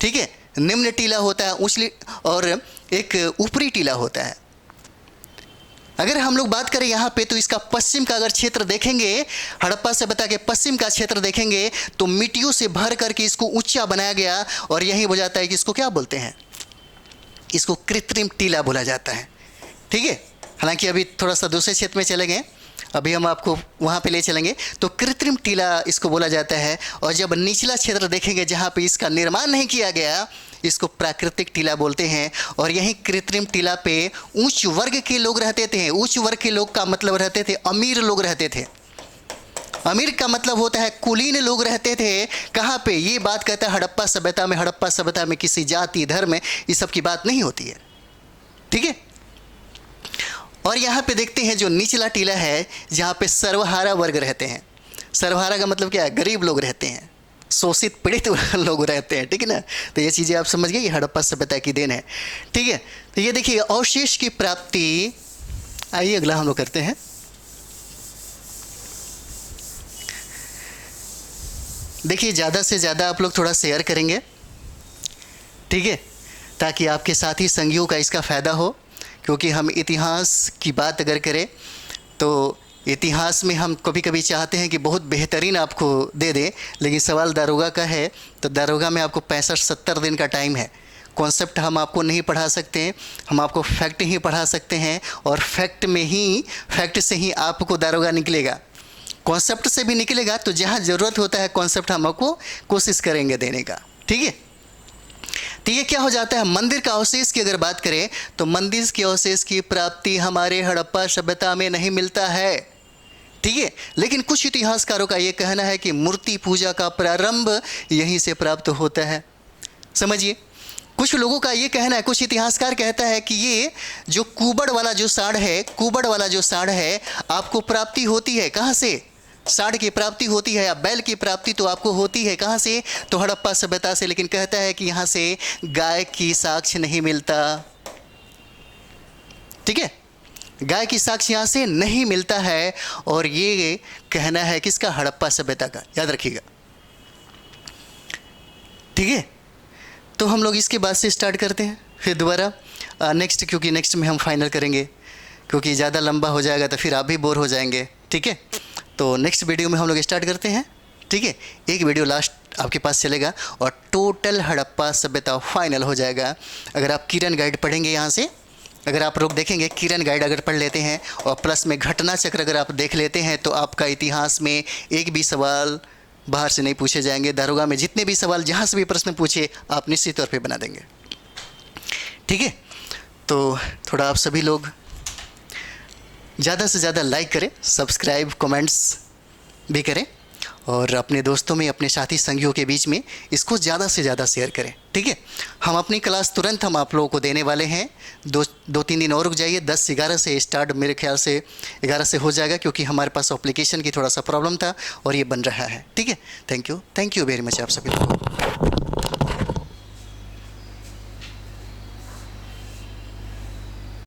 ठीक है। निम्न टीला होता है ऊंचली, और एक ऊपरी टीला होता है। अगर हम लोग बात करें यहाँ पे, तो इसका पश्चिम का अगर क्षेत्र देखेंगे, हड़प्पा सभ्यता के पश्चिम का क्षेत्र देखेंगे, तो मिट्टियों से भर करके इसको ऊंचा बनाया गया, और यही हो जाता है कि इसको क्या बोलते हैं, इसको कृत्रिम टीला बोला जाता है, ठीक है। हालांकि अभी थोड़ा सा दूसरे क्षेत्र में चले गए, अभी हम आपको वहाँ पे ले चलेंगे। तो कृत्रिम टीला इसको बोला जाता है। और जब निचला क्षेत्र देखेंगे जहाँ पे इसका निर्माण नहीं किया गया, इसको प्राकृतिक टीला बोलते हैं। और यहीं कृत्रिम टीला पे उच्च वर्ग के लोग रहते थे। उच्च वर्ग के लोग का मतलब रहते थे अमीर लोग रहते थे। अमीर का मतलब होता है कुलीन लोग रहते थे। कहाँ पे? ये बात कहता है हड़प्पा सभ्यता में। हड़प्पा सभ्यता में किसी जाति धर्म इस सब की बात नहीं होती है, ठीक है। और यहाँ पे देखते हैं जो निचला टीला है, जहाँ पे सर्वहारा वर्ग रहते हैं। सर्वहारा का मतलब क्या है? गरीब लोग रहते हैं, शोषित पीड़ित लोग रहते हैं, ठीक है ना। तो ये चीज़ें आप समझ गए, ये हड़प्पा सभ्यता की देन है, ठीक है। तो ये देखिए अवशेष की प्राप्ति। आइए अगला हम लोग करते हैं। देखिए ज़्यादा से ज़्यादा आप लोग थोड़ा शेयर करेंगे, ठीक है, ताकि आपके साथी संगियों का इसका फ़ायदा हो। क्योंकि हम इतिहास की बात अगर करें तो इतिहास में हम कभी कभी चाहते हैं कि बहुत बेहतरीन आपको दे दें, लेकिन सवाल दारोगा का है तो दारोगा में आपको 65-70 दिन का टाइम है। कॉन्सेप्ट हम आपको नहीं पढ़ा सकते, हम आपको फैक्ट ही पढ़ा सकते हैं। और फैक्ट से ही आपको दारोगा निकलेगा। कॉन्सेप्ट से भी निकलेगा तो जहाँ ज़रूरत होता है कॉन्सेप्ट हम आपको कोशिश करेंगे देने का, ठीक है। तो ये क्या हो जाता है, मंदिर का अवशेष की अगर बात करें तो मंदिर के अवशेष की प्राप्ति हमारे हड़प्पा सभ्यता में नहीं मिलता है, ठीक है। लेकिन कुछ इतिहासकारों का ये कहना है कि मूर्ति पूजा का प्रारंभ यहीं से प्राप्त होता है। समझिए, कुछ लोगों का ये कहना है, कुछ इतिहासकार कहता है कि ये जो कुबड़ वाला जो साढ़ है आपको प्राप्ति होती है कहाँ से? साढ़ की प्राप्ति होती है या बैल की प्राप्ति तो आपको होती है कहाँ से? तो हड़प्पा सभ्यता से। लेकिन कहता है कि यहाँ से गाय की साक्ष्य नहीं मिलता, ठीक है, गाय की साक्ष्य यहाँ से नहीं मिलता है। और ये कहना है किसका? हड़प्पा सभ्यता का, याद रखिएगा, ठीक है। तो हम लोग इसके बाद से स्टार्ट करते हैं फिर दोबारा नेक्स्ट, क्योंकि नेक्स्ट में हम फाइनल करेंगे, क्योंकि ज़्यादा लंबा हो जाएगा तो फिर आप भी बोर हो जाएंगे, ठीक है। तो नेक्स्ट वीडियो में हम लोग स्टार्ट करते हैं, ठीक है। एक वीडियो लास्ट आपके पास चलेगा और टोटल हड़प्पा सभ्यता फाइनल हो जाएगा। अगर आप किरण गाइड पढ़ेंगे यहाँ से, अगर आप लोग देखेंगे किरण गाइड अगर पढ़ लेते हैं और प्लस में घटना चक्र अगर आप देख लेते हैं, तो आपका इतिहास में एक भी सवाल बाहर से नहीं पूछे जाएंगे। दारोगा में जितने भी सवाल जहाँ से भी प्रश्न पूछे आप निश्चित तौर पे बना देंगे। ठीक है, तो थोड़ा आप सभी लोग ज़्यादा से ज़्यादा लाइक करें, सब्सक्राइब, कमेंट्स भी करें और अपने दोस्तों में, अपने साथी संगियों के बीच में इसको ज़्यादा से ज़्यादा शेयर करें। ठीक है, हम अपनी क्लास तुरंत हम आप लोगों को देने वाले हैं। दो तीन दिन और रुक जाइए, 10-11 से स्टार्ट, मेरे ख्याल से 11 से हो जाएगा, क्योंकि हमारे पास एप्लीकेशन की थोड़ा सा प्रॉब्लम था और ये बन रहा है। ठीक है, थैंक यू वेरी मच आप सभी लोगों को।